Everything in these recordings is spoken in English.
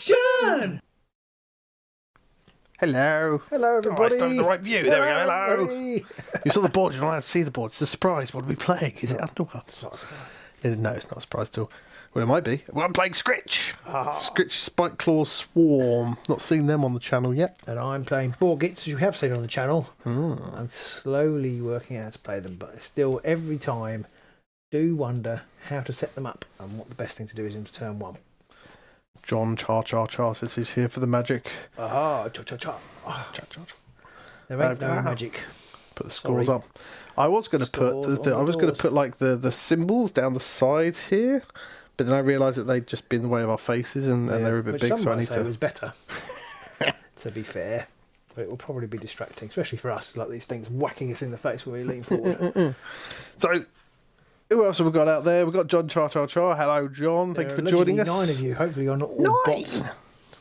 action! Hello. Hello, everybody. Oh, I still have the right view. There we go. Hello. Everybody. You saw the board. You're not allowed to see the board. It's a surprise. What are we playing? Is it Underworld? It's not a surprise. No, it's not a surprise at all. Well, it might be. Well, I'm playing Scritch. Ah. Scritch Spike Claw Swarm. Not seen them on the channel yet. And I'm playing Borgits, as you have seen on the channel. I'm slowly working out how to play them, but I still, every time, do wonder how to set them up and what the best thing to do is in turn one. John Char says he's here for the magic. Aha, cha-cha-cha. Cha-cha-cha. There ain't no magic. Put the scores up. I was going to put like the symbols down the sides here, but then I realised that they'd just be in the way of our faces and they're a bit big, so I need to. It was better. To be fair, but it will probably be distracting, especially for us, like these things whacking us in the face when we lean forward. So, who else have we got out there? We've got John Char. Hello, John. Thank you for joining us. 9 of you. Hopefully, you're not all bots.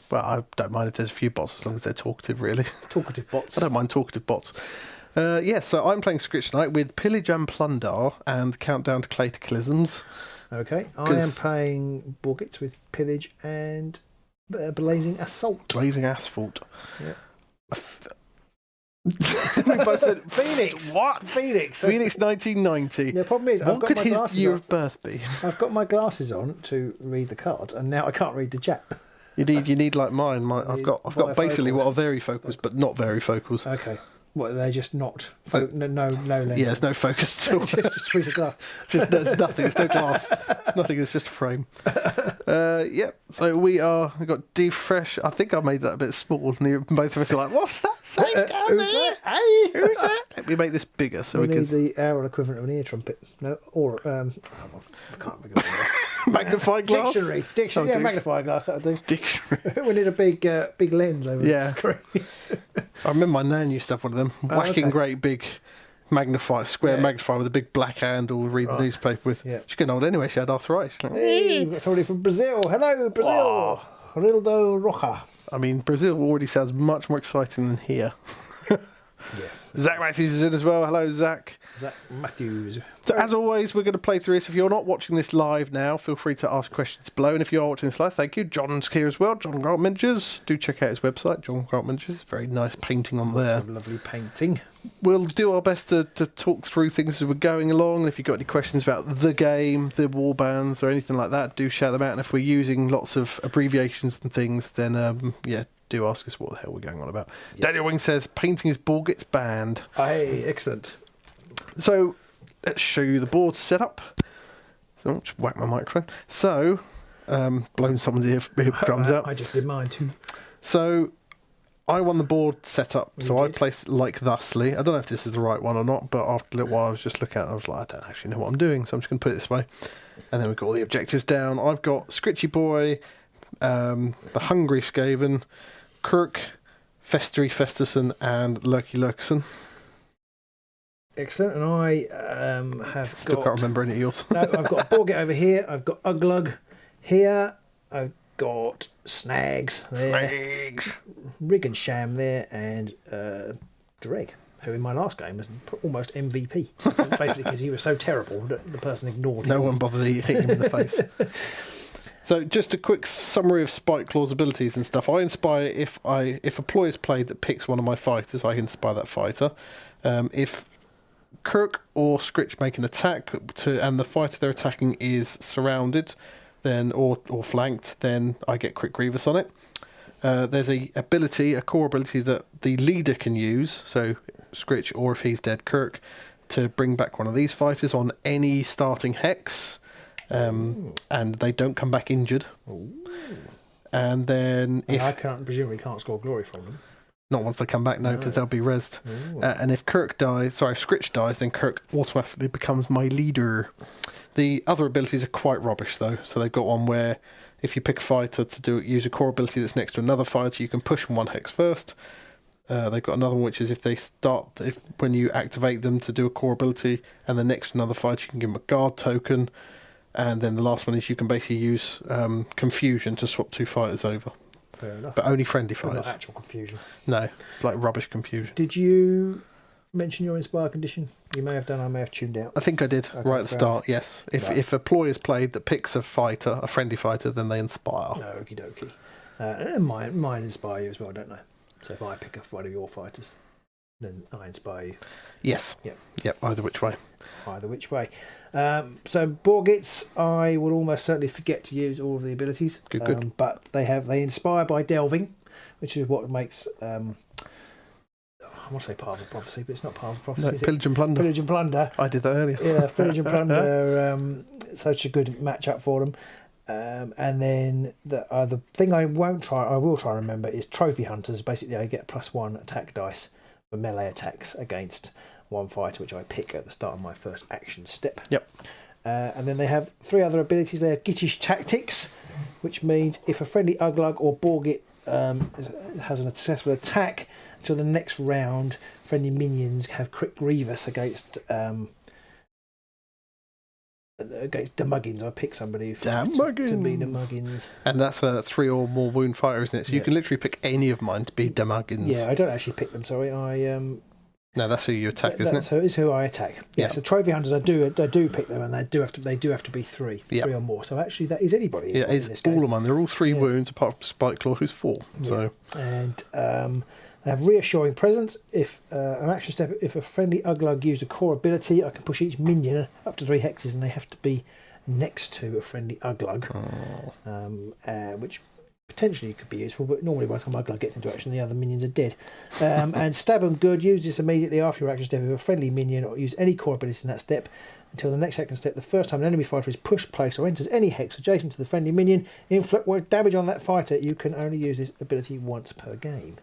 Well, I don't mind if there's a few bots as long as they're talkative, really. Talkative bots. I don't mind talkative bots. So I'm playing Scritch tonight with Pillage and Plunder and Countdown to Cataclysms. Okay, I am playing Borgits with Pillage and Blazing Assault. Blazing Asphalt. Yeah. Phoenix. What? Phoenix 1990. The problem is, what could his year of birth be? I've got my glasses on to read the cards, and now I can't read the chat. You need like mine. I've got basically what are varifocals, but not varifocals. Okay. What, they're just not... no lens. Yeah, there's no focus at all. Just a piece of glass. There's nothing. There's no glass. It's nothing. It's just a frame. So we've got Defresh. I think I made that a bit small. And both of us are like, what's that saying down there? Hey, who's that? Let me make this bigger so we need can... the hour equivalent of an ear trumpet. No, or... I can't think of it. Magnifying glass? Dictionary. Magnifying glass, that would do. Dictionary. We need a big lens over the screen. I remember my nan used to have one of them. Whacking great big square magnifier with a big black handle to read the newspaper with. Yeah. She's getting old anyway. She had arthritis. Like, hey, we've got somebody from Brazil. Hello, Brazil. Oh. Rildo Roja. I mean, Brazil already sounds much more exciting than here. Yeah. Zach Matthews is in as well. Hello, Zach. Zach Matthews. So, as always, we're going to play through this. If you're not watching this live now, feel free to ask questions below. And if you are watching this live, thank you. John's here as well. John Grant Miniatures. Do check out his website, John Grant Miniatures. Very nice painting on there. Lovely painting. We'll do our best to talk through things as we're going along. And if you've got any questions about the game, the warbands, or anything like that, do shout them out. And if we're using lots of abbreviations and things, then, do ask us what the hell we're going on about. Yep. Daniel Wing says, painting is Borgits banned. Hey, excellent. So, let's show you the board setup. So, just whack my microphone. So, blown someone's ear drums out. I just did mine too. So, I won the board setup. So, I placed it like thusly. I don't know if this is the right one or not, but after a little while I was just looking at it, I was like, I don't actually know what I'm doing. So, I'm just going to put it this way. And then we've got all the objectives down. I've got Scritchy Boy, the Hungry Skaven, Kirk, Festery Festerson, and Lurky Lurkson. Excellent. And I Still can't remember any of yours. No, I've got Borgit over here. I've got Uglug here. I've got Snags there. Rig and Sham there. And Dreg, who in my last game was almost MVP. Basically because he was so terrible that the person ignored him. No one bothered hitting him in the face. So just a quick summary of Spike Claw's abilities and stuff. I inspire if a ploy is played that picks one of my fighters, I inspire that fighter. If Kirk or Scritch make an attack and the fighter they're attacking is surrounded, then or flanked, then I get Crit Grievous on it. There's a core ability that the leader can use, so Scritch or if he's dead, Kirk, to bring back one of these fighters on any starting hex. And they don't come back injured. Ooh. And then I presumably can't score glory from them. Not once they come back, no, because they'll be rezzed. And if Scritch dies, then Kirk automatically becomes my leader. The other abilities are quite rubbish, though. So they've got one where if you pick a fighter to use a core ability that's next to another fighter, you can push them one hex first. They've got another one which is when you activate them to do a core ability and then next to another fighter, you can give them a guard token. And then the last one is you can basically use confusion to swap two fighters over. Fair enough. But only friendly fighters. But not actual confusion. No, it's like rubbish confusion. Did you mention your Inspire condition? You may have done, I may have tuned out. I think I did, right at the start, yes. If a ploy is played that picks a friendly fighter, then they inspire. Okie dokie. And mine inspire you as well, don't they? So if I pick one of your fighters, then I inspire you. Yes. Yep, either which way. Either which way. So Borgits, I will almost certainly forget to use all of the abilities. Good. But they inspire by delving, which is what makes I want to say Paths of Prophecy, but it's not Paths of Prophecy. No, Pillage and Plunder. Pillage and Plunder. I did that earlier. Yeah, Pillage and Plunder, such a good matchup for them. And then the thing I will try and remember is Trophy Hunters. Basically, I get +1 attack dice for melee attacks against one fighter, which I pick at the start of my first action step. Yep. And then they have 3 other abilities there. Gittish Tactics, which means if a friendly Uglug or Borgit has a successful attack until the next round, friendly minions have crit Grievous against Demuggins. I pick somebody to be Demuggins. And that's 3 or more wound fighter, isn't it? So you can literally pick any of mine to be Demuggins. Yeah, I don't actually pick them, sorry. No, that's who you attack, isn't it? It's who I attack. Yeah, so Trophy Hunters, I do pick them, and they do have to be 3 or more. So actually, that is anybody. Yeah, it's all of mine. They're all 3 wounds, apart from Spike Claw, who's 4. Yeah. So, and they have Reassuring Presence. If an action step, if a friendly Uglug used a core ability, I can push each minion up to 3 hexes, and they have to be next to a friendly Uglug, which potentially could be useful, but normally by the time Uglug gets into action, the other minions are dead. And Stab 'em Good, use this immediately after your action step if a friendly minion, or use any core ability in that step until the next action step. The first time an enemy fighter is pushed, placed, or enters any hex adjacent to the friendly minion, inflict damage on that fighter. You can only use this ability once per game.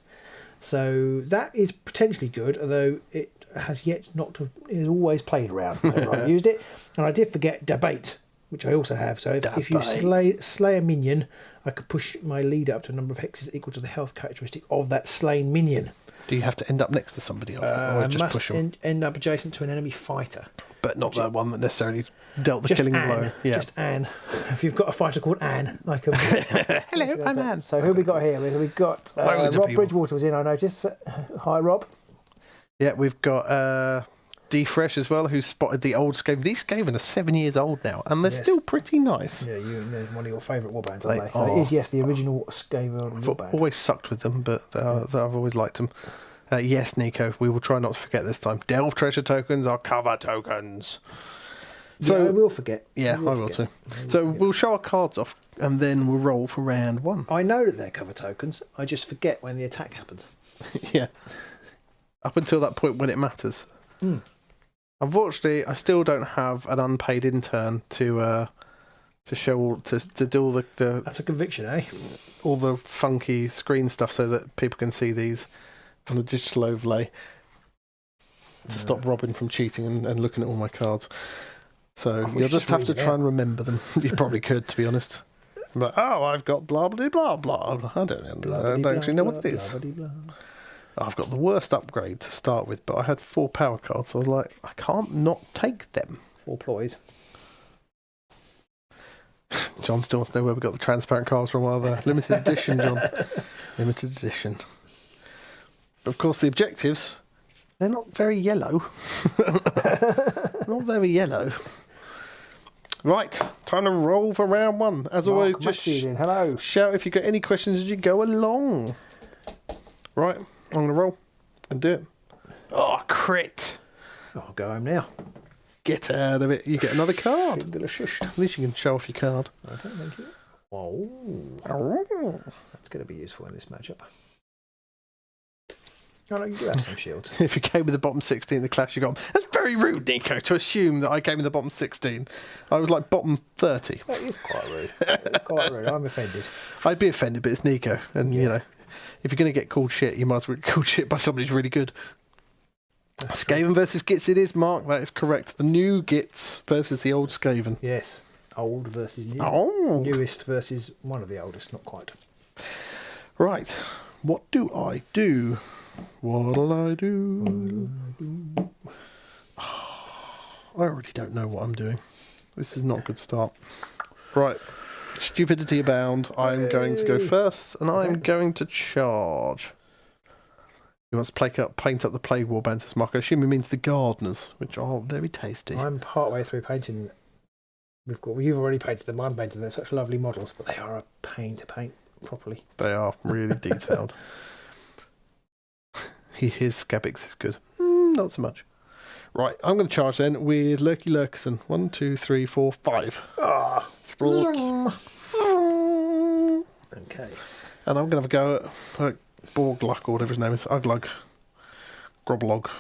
So that is potentially good, although it has yet not to. It is always played around whenever I've used it. And I did forget Debate, which I also have. So if you slay a minion, I could push my leader up to a number of hexes equal to the health characteristic of that slain minion. Do you have to end up next to somebody, or just push them? End up adjacent to an enemy fighter, but not that one that necessarily dealt the killing blow. Yeah, just Anne. If you've got a fighter called Anne, I can. Hello, I'm Anne. So who we got here? We've got Rob Bridgewater was in. I noticed. Hi, Rob. Yeah, we've got D-Fresh as well, who spotted the old Skaven. These Skaven are 7 years old now, and they're still pretty nice. Yeah, one of your favourite warbands, aren't they? So it is, yes, the original Skaven warband. I've always sucked with them, but I've always liked them. Yes, Nico, we will try not to forget this time. Delve treasure tokens are cover tokens. So yeah, I will forget. Yeah, I will too. So we'll show our cards off, and then we'll roll for round 1. I know that they're cover tokens. I just forget when the attack happens. Yeah. Up until that point when it matters. Unfortunately, I still don't have an unpaid intern to show to do all the That's a conviction, eh? all the funky screen stuff so that people can see these on a digital overlay to stop Robin from cheating and looking at all my cards. So you'll just have to try and remember them. You probably could, to be honest. But I've got blah blah blah blah. I don't actually know what it is. I've got the worst upgrade to start with, but I had 4 power cards, so I was like, I can't not take them. 4 ploys. John still wants to know where we got the transparent cards from. Well, the limited edition, John. Limited edition. But of course, the objectives, they're not very yellow. Not very yellow. Right, time to roll for round 1. As always, just hello. Shout if you've got any questions as you go along. Right. I'm going to roll and do it. Oh, crit. I'll go home now. Get out of it. You get another card. Shush. At least you can show off your card. Okay, thank you. That's going to be useful in this matchup. Oh, no, you do have some shields. If you came with the bottom 16 in the clash, you got... That's very rude, Nico, to assume that I came in the bottom 16. I was like bottom 30. That is quite rude. I'm offended. I'd be offended, but it's Nico. And, you know, if you're going to get called shit, you might as well get called shit by somebody who's really good. Skaven versus Gits it is, Mark. That is correct. The new Gits versus the old Skaven. Yes. Old versus new. Oh. Newest versus one of the oldest, not quite. Right. What do I do? What'll I do? I already don't know what I'm doing. This is not a good start. Right. Stupidity abound. I'm going to go first, and I'm going to charge. He wants to paint up the Plague Warband, says Mark. I assume he means the Gardeners, which are very tasty. I'm partway through painting. You've already painted them. I'm painting them. They're such lovely models, but they are a pain to paint. properly. They are really detailed. His Scabix is good. Not so much. Right, I'm going to charge then with Lurky Lurkerson. 1, 2, 3, 4, 5. Ah. Okay. Okay. And I'm going to have a go at Borglug, or whatever his name is. Uglug. Groblog.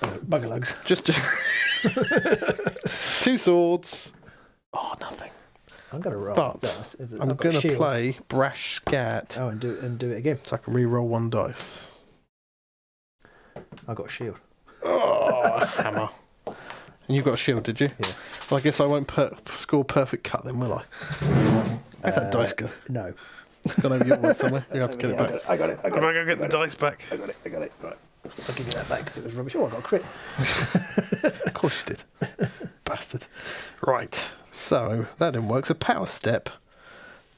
Buggerlugs. Just 2 swords. Oh, nothing. I'm going to roll. But I'm going to play Brash Scat. Oh, and do it again. So I can re-roll 1 dice. I got a shield. Oh, hammer. And you've got a shield, did you? Yeah. Well, I guess I won't score perfect cut then, will I? Where'd that dice go? No. It's gone over your way somewhere. You have to get it back. I got it. I'm going to go get the dice back. I got it. Right. I'll give you that back because it was rubbish. Oh, I got a crit. Of course you did. Bastard. Right. So, that didn't work. So, power step.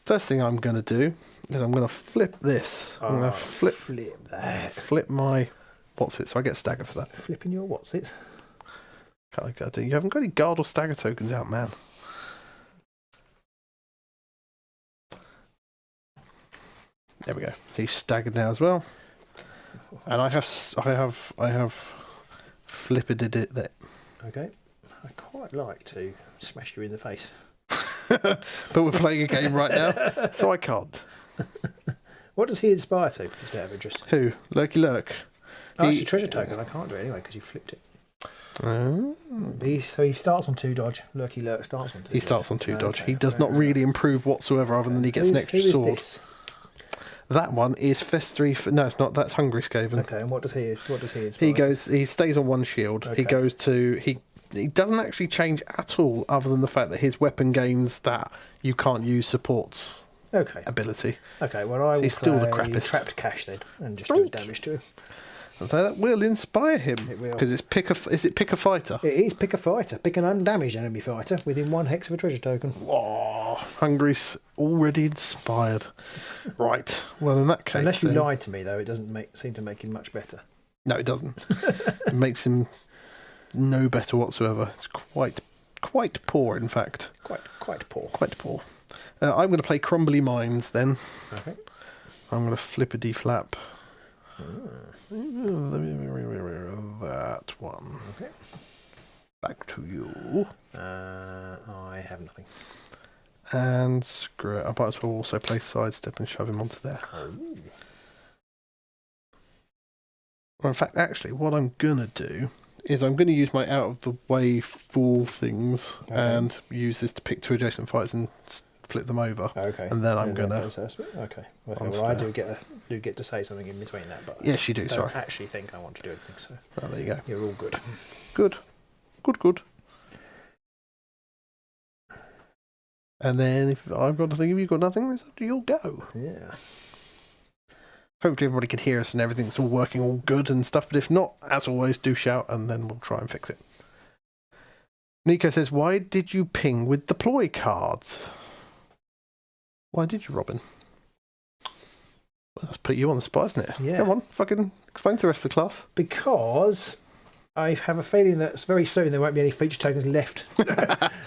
First thing I'm going to do is I'm going to flip this. I'm going to flip that. Flip my... What's it? So I get stagger for that. Flipping your what's it? You haven't got any guard or stagger tokens out, man. There we go. He's staggered now as well. And I have flipped it there. Okay. I quite like to smash you in the face. But we're playing a game right now, so I can't. What does he inspire to? Just out of interest. Who? Lurky Lurk. Oh, it's a treasure token. I can't do it anyway because you flipped it. So he starts on 2 dodge. Lurky Lurk starts on 2 He starts on 2 dodge. He does not really improve whatsoever other than he gets an extra sword. This? That one is Festry. No, it's not. That's Hungry Skaven. Okay, and what does he He inspire? He stays on 1 shield. Okay. He goes to... He doesn't actually change at all other than the fact that his weapon gains that you can't use supports ability. Okay, well I will he's still the crappiest. Trapped cash then and just do damage to him. So that will inspire him. It will. Because it's pick a fighter? It is pick a fighter. Pick an undamaged enemy fighter within 1 hex of a treasure token. Oh, Hungry's already inspired. Right. Well, in that case, unless you lied to me though, it doesn't seem to make him much better. No, it doesn't. It makes him no better whatsoever. It's quite poor, in fact. Quite poor. Quite poor. I'm going to play Crumbly Mines then. Okay. I'm going to flippity flap. That one. Okay. Back to you. I have nothing. And screw it. I might as well also play sidestep and shove him onto there. Oh. Well, in fact, actually, what I'm going to do is I'm going to use my out-of-the-way fool things and use this to pick 2 adjacent fighters and flip them over. Okay. And then I'm going to... Okay. Well, I do get to say something in between that, but yes, you do. I Sorry. don't actually think I want to do anything. So oh, there you go. You're all good. Good. And then if I've got nothing, if you've got nothing, it's up to your go. Yeah. Hopefully everybody can hear us and everything's all working all good and stuff, but if not, as always, do shout and then we'll try and fix it. Nico says, why did you ping with deploy cards? Why did you, Robin? Well, that's put you on the spot, isn't it? Yeah. Come on, fucking explain to the rest of the class. Because I have a feeling that very soon there won't be any feature tokens left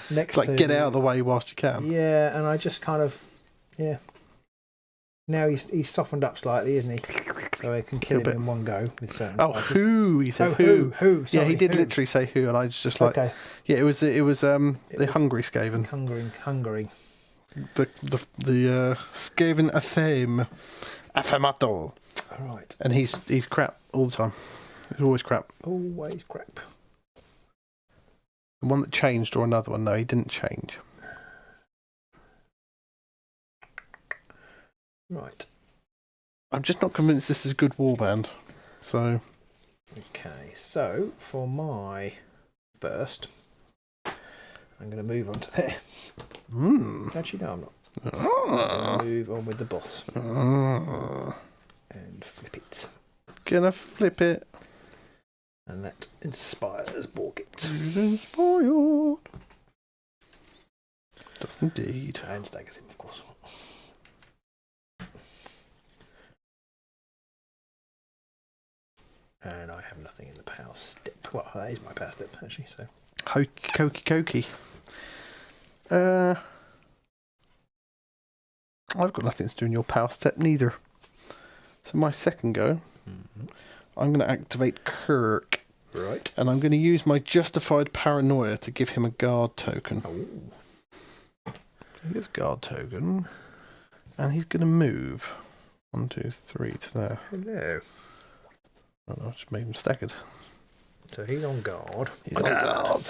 next it's like, get out of the way whilst you can. Yeah, and I just kind of... Yeah. Now he's softened up slightly, isn't he? So I can kill him in one go with certain fighters. Who? He said who. Sorry, yeah, he did who. literally say who, and I was just like, okay. Yeah, it was the Hungry Skaven. Hungering. The Skaven Athame. Affamato. All right. And he's crap all the time. He's always crap. Always crap. The one that changed or another one? No, he didn't change. Right. I'm just not convinced this is a good warband. So. Okay, so for my first, I'm going to move on to there. Actually, no, I'm not. I'm going to move on with the boss. And flip it. Gonna flip it. And that inspires Borgit. Inspired. Does indeed. And staggers him, of course. And I have nothing in the power step. Well, that is my power step, actually. So. Hokey cokey. I've got nothing to do in your power step neither. So my second go, I'm going to activate Kirk. Right. And I'm going to use my Justified Paranoia to give him a guard token. Oh. He gets a guard token. And he's going to move. 1, 2, 3 to there. Hello. Oh, no, I just made him staggered. So he's on guard. He's on guard.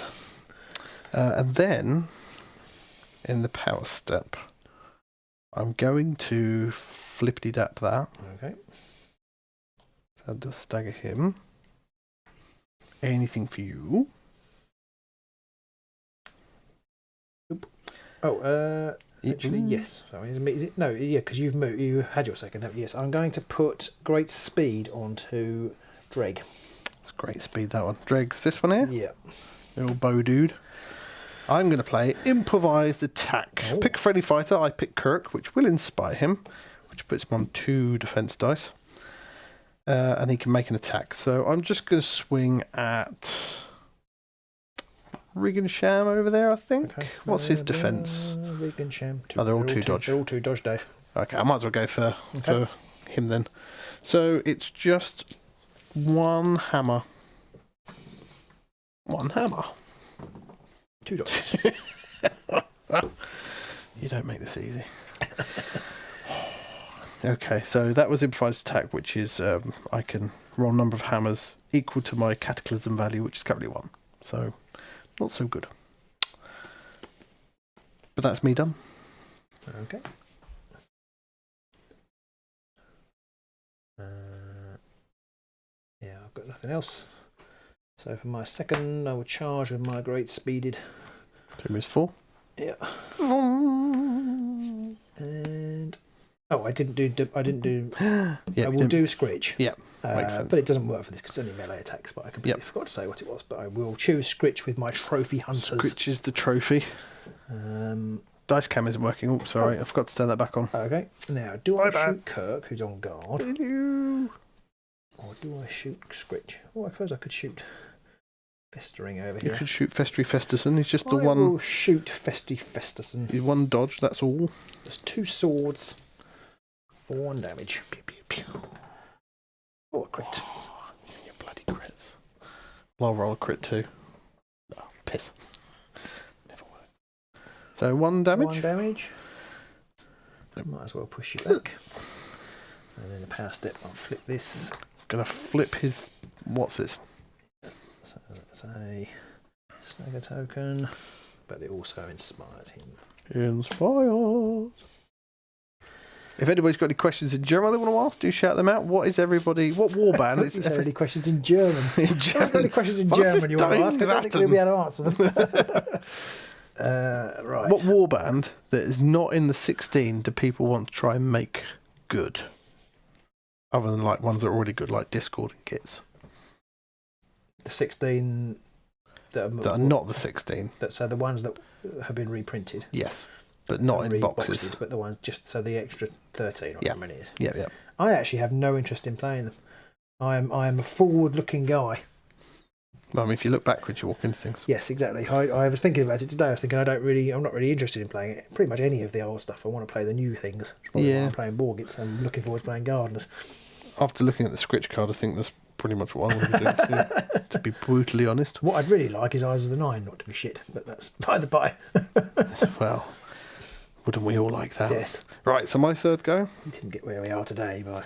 And then, in the power step, I'm going to flippity-dap that. Okay. That does stagger him. Anything for you? Oh, actually, yes. So is it? No, yeah, because you've moved. You had your second, haven't you? Yes, I'm going to put great speed onto Dreg. It's great speed, that one. Dreg's this one here? Yeah. Little bow dude. I'm going to play improvised attack. Oh. Pick a friendly fighter. I pick Kirk, which will inspire him, which puts him on 2 defense dice. And he can make an attack. So I'm just going to swing at Sham over there, I think. Okay. What's his defense? Sham. Oh, they're all 2 dodge. They're all 2 dodge, Dave. Okay, I might as well go for him then. So it's just 1 hammer. 1 hammer. 2 dodges. You don't make this easy. Okay, so that was improvised attack, which is I can roll number of hammers equal to my cataclysm value, which is currently 1. So, not so good. But that's me done. Okay. Yeah, I've got nothing else. So for my second, I will charge with my great speeded. 2 moves 4. Yeah. And I didn't do. Yeah, I will do Scritch. Yeah, makes sense. But it doesn't work for this because it's only melee attacks. But I completely forgot to say what it was. But I will choose Scritch with my trophy hunters. Scritch is the trophy. Dice cam isn't working. Oh, sorry, I forgot to turn that back on. Okay. Now, do I shoot Kirk, who's on guard? Hello. Or do I shoot Scritch? Oh, I suppose I could shoot Festering over here. You could shoot Festry Festerson. He's just the I one. will shoot Festry Festerson. He's 1 dodge, that's all. There's 2 swords for 1 damage. Pew, pew, pew. Oh, a crit. Oh, you bloody crits. Well, I'll roll a crit too. Oh, piss. Never worked. So 1 damage? 1 damage. Might as well push you back. And then the power step, I'll flip this. Gonna flip his. What's it? So that's a snagger token, but it also inspires him. Inspired. If anybody's got any questions in German they want to ask, do shout them out. What warband is any questions in German? in German? Any questions in German you want to ask? I don't think we'll be able to answer them. Right. What warband that is not in the 16 do people want to try and make good? Other than like ones that are already good, like Discord and Kits. The 16 that are not the 16. So the ones that have been reprinted. Yes, but not in boxes. But the ones just so the extra 13 or how many it is. Yeah, yeah. I actually have no interest in playing them. I am a forward-looking guy. Well, I mean, if you look backwards, you walk into things. Yes, exactly. I was thinking about it today. I was thinking I'm not really interested in playing it. Pretty much any of the old stuff. I want to play the new things. Yeah. I'm playing Borgits. I'm looking forward to playing Gardeners. After looking at the Scritch card, I think that's pretty much what I want to do, too, to be brutally honest. What I'd really like is Eyes of the Nine not to be shit, but that's by the by. Well, wouldn't we all like that? Yes. Right, so my third go. We didn't get where we are today by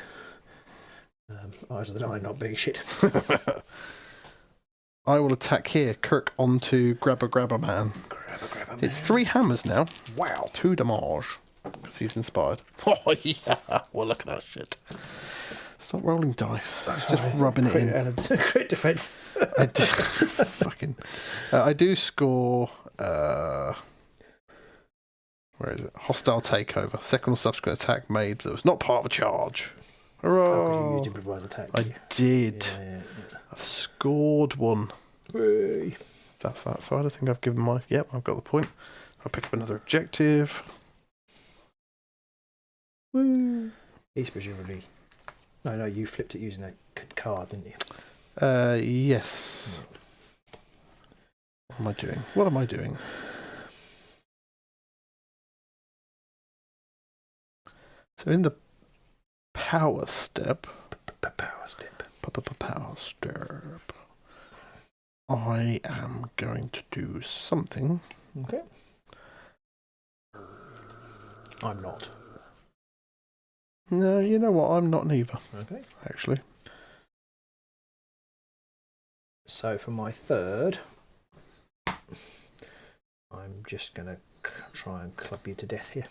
Eyes of the Nine not being shit. I will attack here. Kirk onto Grabber Man. Grabber Man. It's 3 hammers now. Wow. 2 damage. Because he's inspired. Oh, yeah. Well, look at that shit. Stop rolling dice. It's just rubbing it in. And a crit defense. I do score. Where is it? Hostile takeover. Second or subsequent attack made that was not part of a charge. Hurrah! Oh, because you used improvised attack. I did. Yeah. I've scored 1. Hey. That's that side. I think I've given my. Yep, I've got the point. I'll pick up another objective. Woo. He's presumably. No, you flipped it using a card, didn't you? Yes. What am I doing? So in the power step... Power step. Power step. I am going to do something. Okay. I'm not. No, you know what? I'm not neither. Okay. Actually. So for my third, I'm just going to try and club you to death here.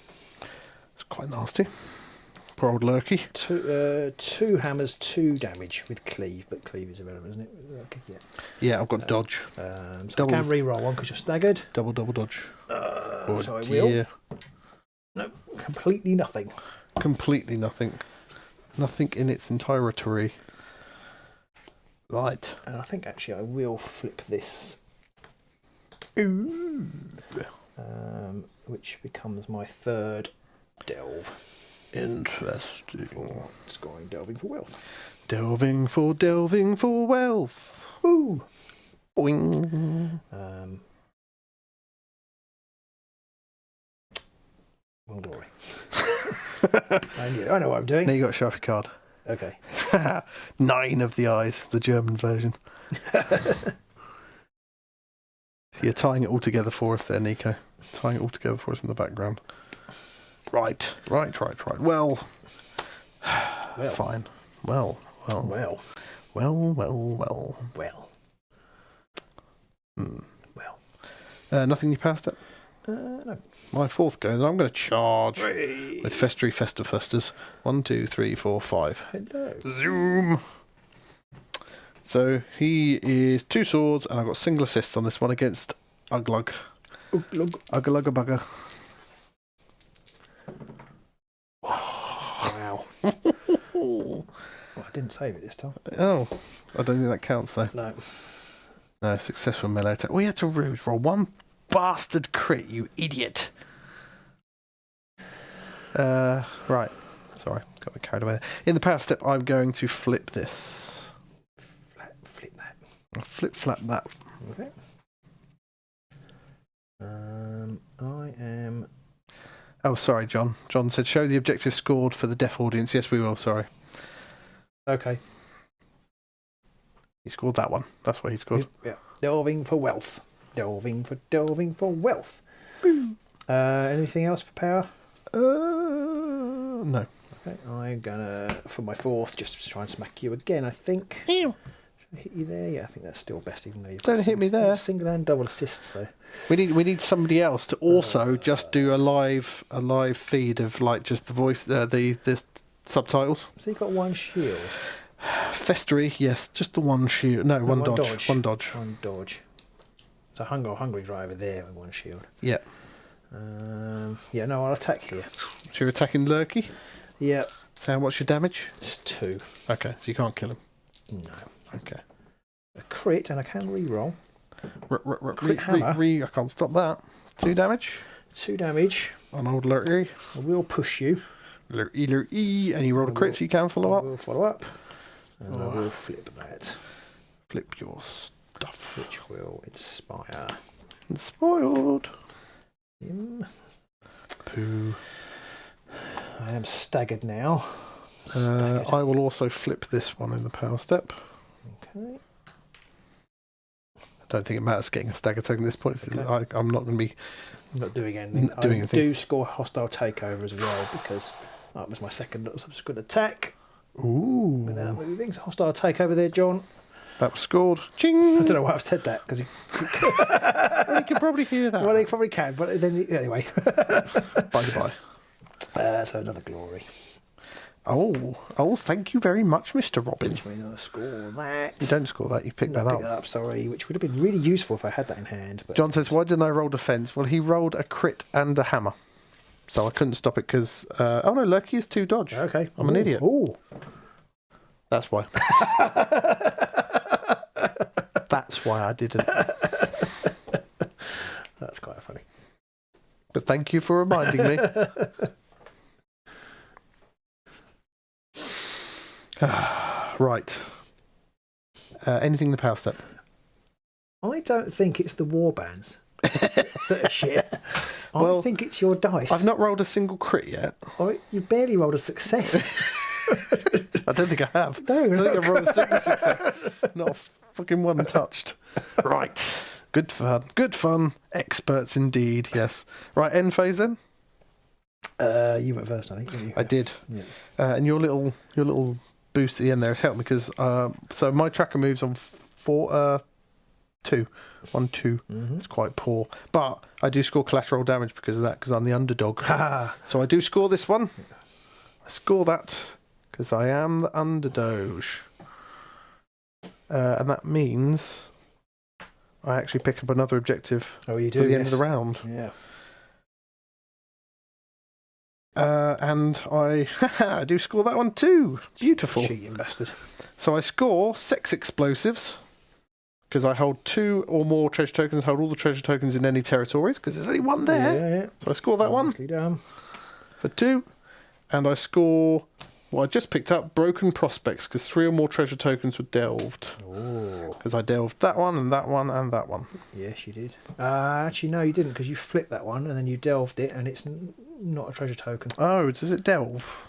It's quite nasty. Poor old Lurky. Two hammers, 2 damage with cleave, but cleave is irrelevant, isn't it? Okay, yeah. Yeah, I've got dodge. So I can re-roll one because you're staggered. Double dodge. So I will. No, completely nothing. Completely nothing. Nothing in its entirety. Right. And I think actually I will flip this. Ooh. Which becomes my third delve. Interesting. For scoring delving for wealth. Delving for wealth. Woo! Boing. One glory. I know what I'm doing. Now you got to show off your card. Okay. 9 of the eyes, the German version. You're tying it all together for us there, Nico. Tying it all together for us in the background. Right. Well. Fine. Well. Well. Nothing you passed it? No. My fourth go, then I'm going to charge with Festery Festifusters. 1, 2, 3, 4, 5. Hello. Zoom! So he is 2 swords, and I've got single assists on this one against Uglug. Uglug-a-bugger. Wow. Well, I didn't save it this time. Oh, I don't think that counts though. No, successful melee attack. We had to roll 1 bastard crit, you idiot. Right. Sorry, got me carried away there. In the power step, I'm going to flip this. Flip that. I'll flip-flap that. Okay. I am... Oh, sorry, John. John said, show the objective scored for the deaf audience. Yes, we will, sorry. Okay. He scored that one. That's what he scored. Yeah. Delving for wealth. Delving for wealth. Anything else for power? No. Okay, I'm gonna, for my fourth, just try and smack you again, I think. Ew. Should I hit you there? Yeah, I think that's still best, even though you've Don't hit me there. Single and double assists, though. We need somebody else to also just do a live feed of like just the voice, the subtitles. So you got 1 shield. Festery, yes, just the 1 shield. No, one dodge. One dodge. One dodge. So hungry driver there with 1 shield. Yeah. Yeah, no, I'll attack here. So you're attacking Lurky? Yeah. And what's your damage? It's 2. Okay, so you can't kill him. No. Okay. A crit, and I can re-roll. Crit hammer. I can't stop that. 2 damage. 2 damage. On old Lurky. I will push you. Lurky. And you rolled a crit, so you can follow up. I will follow up. And I will flip that. Flip your stuff. Which will inspire. And spoiled. Him. Poo. I am staggered now. Staggered. I will also flip this one in the power step. Okay. I don't think it matters getting a stagger token at this point. Okay. I'm not going to be not doing anything. I do score hostile takeover as well because that was my second subsequent attack. Ooh. Without moving. So hostile takeover there, John. That was scored. Ching! I don't know why I've said that because well, you can probably hear that. Well, they probably can, but then anyway. Bye. So another glory. Oh! Thank you very much, Mr. Robin. Which means I score that. You don't score that. You pick that up. Sorry, which would have been really useful if I had that in hand. But... John says, "Why didn't I roll defense?" Well, he rolled a crit and a hammer, so I couldn't stop it because. Oh no, Lurky is 2 dodge. Okay, I'm an idiot. Ooh. That's why. That's why I didn't. That's quite funny. But thank you for reminding me. Right. Anything in the power step? I don't think it's the warbands. Shit. Well, I think it's your dice. I've not rolled a single crit yet. Oh, you barely rolled a success. I don't think I have. No, I don't think I've rolled a single success. Not a fucking one touched. Right. Good fun. Good fun. Experts indeed, yes. Right, end phase then? You went first, I think. Didn't you? I did. Yeah. And your little boost at the end there has helped me because so my tracker moves on 2. 1, 2. Mm-hmm. It's quite poor. But I do score collateral damage because of that, because I'm the underdog. Ha! So I do score this one. I score that because I am the underdog. And that means I actually pick up another objective Oh, you for do. the end of the round. Yeah. And I do score that one too. Beautiful. Cheating bastard. So I score 6 explosives because I hold 2 or more treasure tokens. Hold all the treasure tokens in any territories because there's only one there. Yeah. So I score that one Nicely done. for 2. And I score what I just picked up, broken prospects, because 3 or more treasure tokens were delved. Oh. Because I delved that one and that one and that one. Yes, you did. Actually, no, you didn't, because you flipped that one and then you delved it, and it's not a treasure token. Oh, does it delve?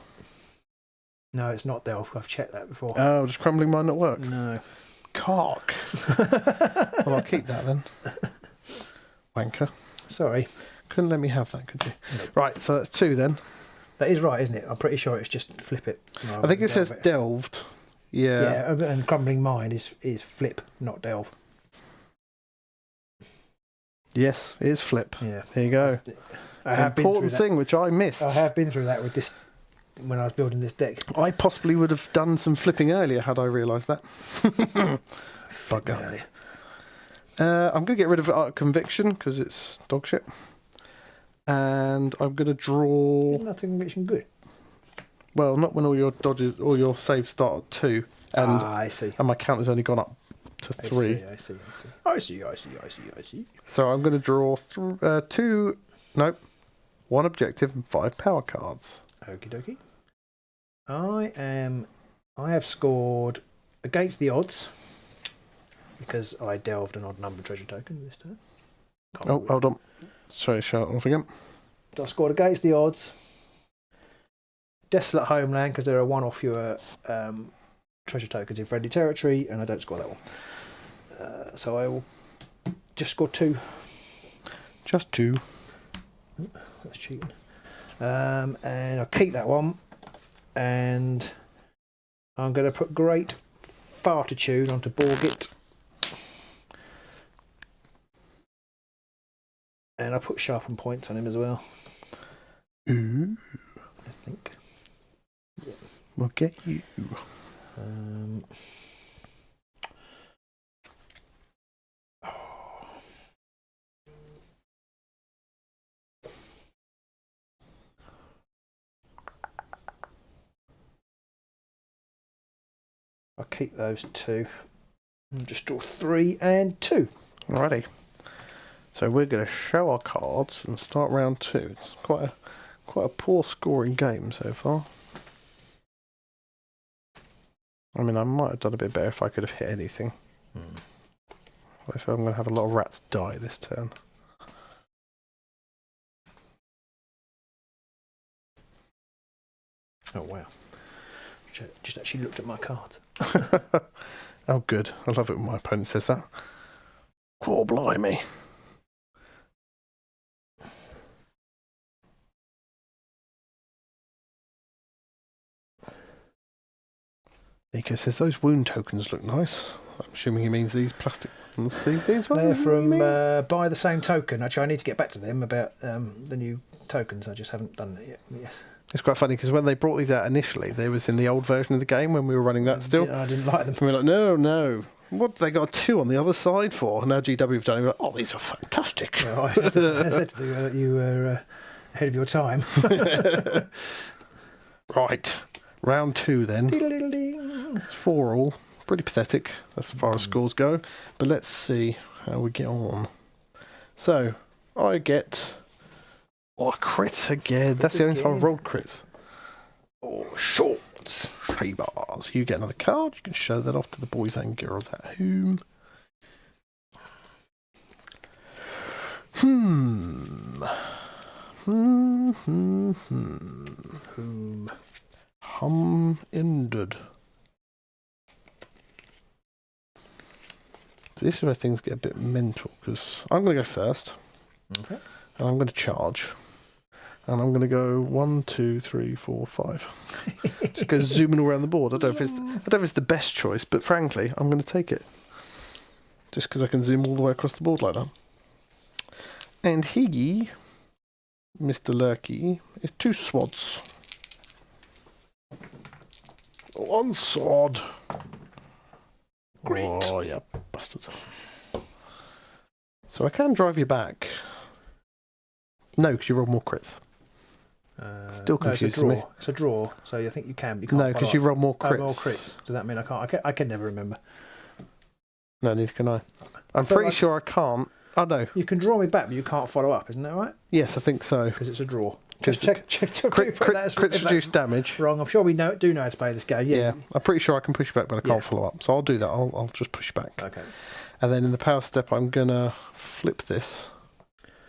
No, it's not delved. I've checked that before. Oh, does crumbling mine not work? No. Cock. Well, I'll keep that then. Wanker. Sorry. Couldn't let me have that, could you? Nope. Right, so that's 2 then. That is right, isn't it? I'm pretty sure it's just flip it. I think it says delved. Yeah. Yeah, and crumbling mine is flip, not delve. Yes, it is flip. Yeah. There you go. I have been Important through thing which I missed. that. I have been through that with this when I was building this deck. I possibly would have done some flipping earlier had I realised that. Bugger. Earlier. I'm going to get rid of Art of Conviction because it's dog shit. And I'm going to draw... Isn't that conviction good? Well, not when all your dodges or your saves start at 2. And, I see. and my count has only gone up to 3. I see. So I'm going to draw 2... Nope. 1 objective and 5 power cards. Okie dokie. I have scored against the odds because I delved an odd number treasure token this turn. Oh, hold on. Sorry, shout off again. I scored against the odds. Desolate Homeland because there are 1 or fewer treasure tokens in friendly territory, and I don't score that one. So I will just score 2. Just 2. That's cheating. And I'll keep that one, and I'm going to put Great Fartitude onto Borgit, and I'll put Sharpen Points on him as well. Ooh. I think. Yeah. We'll get you. I'll keep those 2. And just draw 3 and 2. Alrighty. So we're going to show our cards and start round 2. It's quite a poor scoring game so far. I mean, I might have done a bit better if I could have hit anything. I feel I'm going to have a lot of rats die this turn. Oh wow. Just actually looked at my cards. Oh, good. I love it when my opponent says that. Oh, blimey. Nico says those wound tokens look nice. I'm assuming he means these plastic ones. These ones? They're from Buy the Same Token. Actually, I need to get back to them about the new tokens. I just haven't done it yet. Yes. It's quite funny because when they brought these out initially, they was in the old version of the game when we were running that still. I didn't like them. And we were like, no. What have they got a 2 on the other side for? And now GW have done it. We're like, oh, these are fantastic. Well, I said to you that you were ahead of your time. Right. Round 2 then. Diddle-diddle-ding. It's 4 all. Pretty pathetic as far as scores go. But let's see how we get on. So, I get... Oh, crits again. That's the only time I've rolled crits. Oh, shorts. Bars. You get another card. You can show that off to the boys and girls at home. Ended. So this is where things get a bit mental, because I'm going to go first. Okay. And I'm going to charge. And I'm going to go 1, 2, 3, 4, 5. Just go zooming all around the board. I don't know if it's the best choice, but frankly, I'm going to take it. Just because I can zoom all the way across the board like that. And he, Mr. Lurky, is 2 swords. 1 sword. Great. Oh, yeah, bastard. So I can drive you back. No, because you roll more crits. Still confuses me. It's a draw, so I think you can. You can't No, because you roll more crits. More crits. Does that mean I can't? I can never remember. No, neither can I. I'm pretty sure I can't. Oh, no. You can draw me back, but you can't follow up, isn't that right? Yes, I think so. Because it's a draw. Just check crits reduce damage. Wrong. I'm sure we do know how to play this game. Yeah, I'm pretty sure I can push you back, but I can't follow up. So I'll do that. I'll just push you back. Okay. And then in the power step, I'm going to flip this.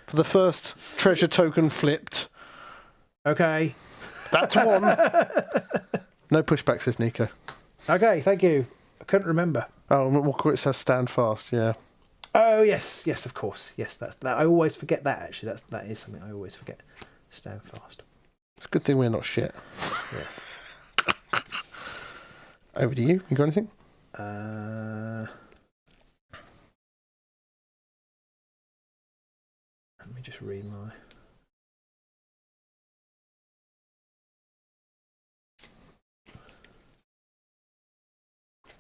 For the first treasure token flipped. Okay. That's 1. No pushback, says Nico. Okay, thank you. I couldn't remember. Oh, it says stand fast, yeah. Oh, yes, of course. Yes, that. I always forget that, actually. That is something I always forget. Stand fast. It's a good thing we're not shit. Yeah. Over to you. You got anything? Let me just read my...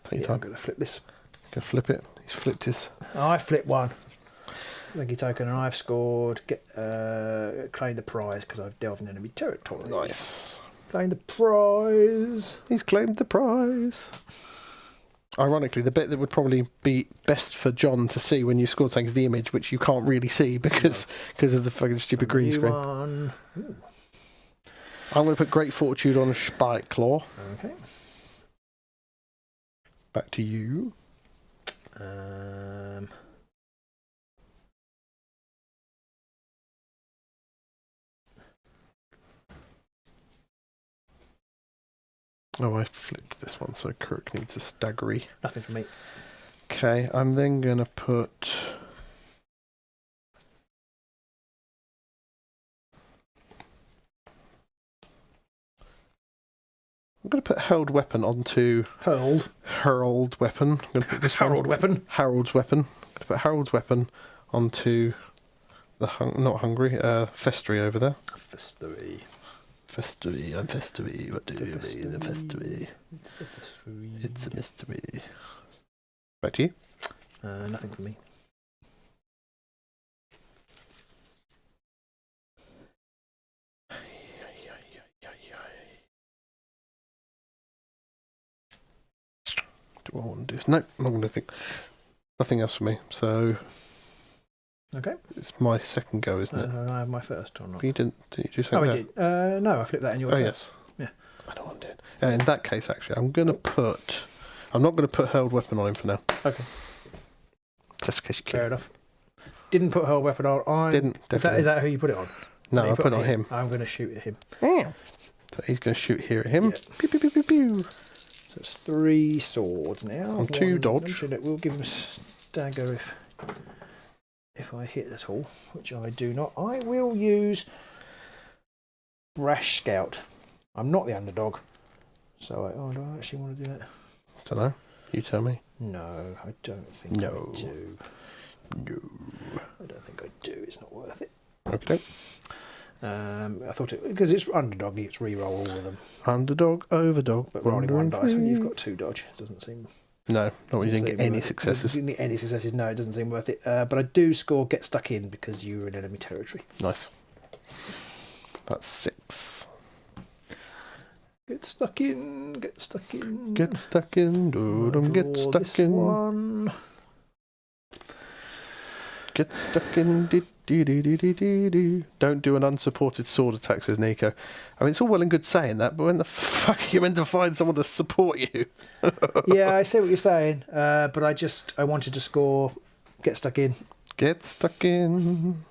Take your time. I'm going to flip this. Go flip it. He's flipped his. Oh, I flipped 1. Thank you, token, and I've scored. Claim the prize because I've delved in enemy territory. Nice. Claim the prize. He's claimed the prize. Ironically, the bit that would probably be best for John to see when you score something is the image, which you can't really see because of the fucking stupid green screen. I'm going to put Great Fortitude on a Spike Claw. Okay. Back to you. Oh, I flipped this one, so Kirk needs a staggery. Nothing for me. Okay, I'm then going to put... I'm going to put Hurled Weapon onto... Hurled Weapon. I'm going to put this Harold Weapon. Harold's Weapon. I'm going to put Harold's Weapon onto the... not Hungry, Festery over there. Festery. Festery, I'm Festery. What do you mean, a Festery? It's a mystery. Back to you. Nothing for me. Do I want to do this? No, I'm not going to think. Nothing else for me. So. Okay. It's my second go, isn't it? I have my first or not? You didn't you do something? Oh, I did. No, I flipped that in your turn. Oh, yes. Yeah. I don't want to do it. In that case, actually, I'm going to put... I'm not going to put Hurled Weapon on him for now. Okay. Just in case you can. Fair enough. Didn't put Hurled Weapon on. Didn't, definitely. Is that who you put it on? No, I put it on him. I'm going to shoot at him. Yeah. So he's going to shoot here at him. Yeah. Pew, pew, pew, pew, pew. So it's 3 swords now. And 2 dodge. We'll give him a stagger if I hit at all, which I do not. I will use Brash Scout. I'm not the underdog. So, do I actually want to do that? Don't know. You tell me. No, I don't think I do. No. I don't think I do. It's not worth it. Okay. I thought it... Because it's underdog, it's re-roll all of them. Underdog, overdog. But rolling 1 dice when you've got 2 dodge. It doesn't seem... No, not when you didn't get any successes. Didn't get any successes, no, it doesn't seem worth it. But I do score Get Stuck In because you were in enemy territory. Nice. That's 6. Get stuck in, get stuck in. Get stuck in, dude, get stuck in. One. Get stuck in, Don't do an unsupported sword attack, says Nico. I mean, it's all well and good saying that, but when the fuck are you meant to find someone to support you? Yeah, I see what you're saying, but I wanted to score Get Stuck In. Get stuck in.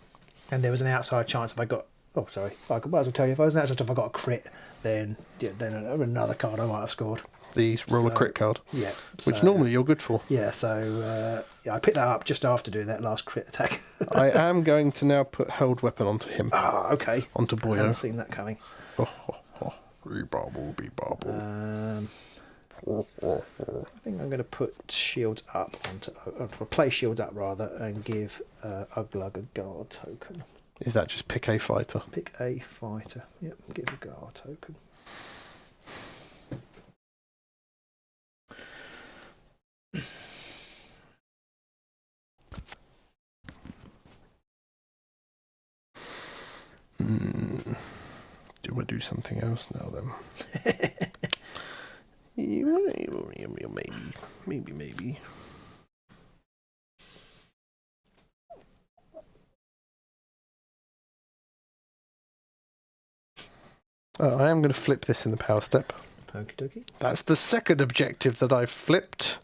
And there was an outside chance if I got... Oh, sorry. I might as well tell you, if I was an outside chance if I got a crit, then another card I might have scored. The roll a crit card. Yeah. Which normally you're good for. Yeah, so I picked that up just after doing that last crit attack. I am going to now put held weapon onto him. Ah, okay. Onto Boyo. I haven't seen that coming. Be bobble. I think I'm going to put shields up onto... replace shields up, rather, and give Uglug a guard token. Is that just pick a fighter? Pick a fighter. Yep, give a guard token. Do I do something else now then? Maybe. Oh, I am going to flip this in the power step. Okie dokie. That's the second objective that I've flipped.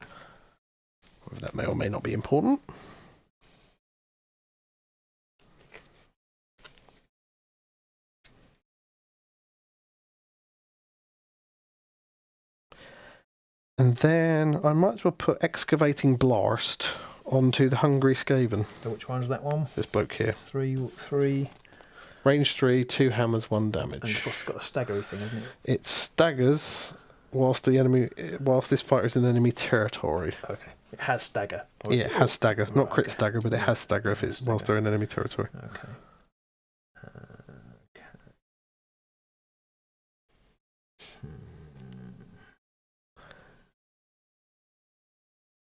That may or may not be important. And then I might as well put Excavating Blast onto the Hungry Skaven. So which one's that one? This bloke here. Three. Range 3, 2 hammers, 1 damage. And it's got a staggery thing, isn't it? It staggers whilst this fighter is in enemy territory. Okay. It has stagger. Yeah, it has stagger. Right, Not crit okay. stagger, but it has stagger if it's whilst they're in enemy territory. Okay.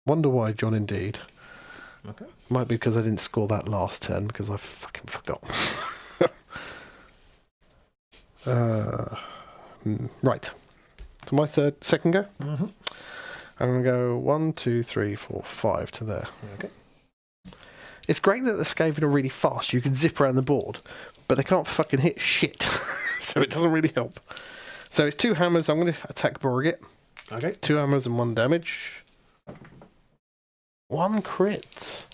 Wonder why, John, indeed. Okay. Might be because I didn't score that last turn because I fucking forgot. Right. So my second go. Mm-hmm. I'm going to go 1, 2, 3, 4, 5 to there. Okay. It's great that the Skaven are really fast. You can zip around the board, but they can't fucking hit shit. So it doesn't really help. So it's 2 hammers. I'm going to attack Borgit. Okay. 2 hammers and 1 damage. 1 crit.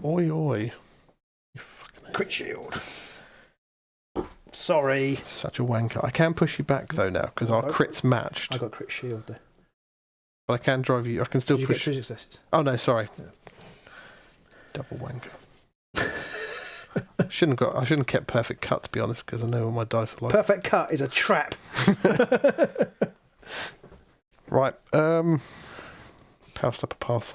Oi, oi. You fucking Crit shield. Sorry. Such a wanker. I can push you back though now because our crit's matched. I got crit shield there. But I can drive you. I can still Did you push. get 2 successes? Oh no, sorry. Yeah. Double wanker. I shouldn't have kept perfect cut to be honest because I know what my dice are like. Perfect cut is a trap. Right. Power step a pass.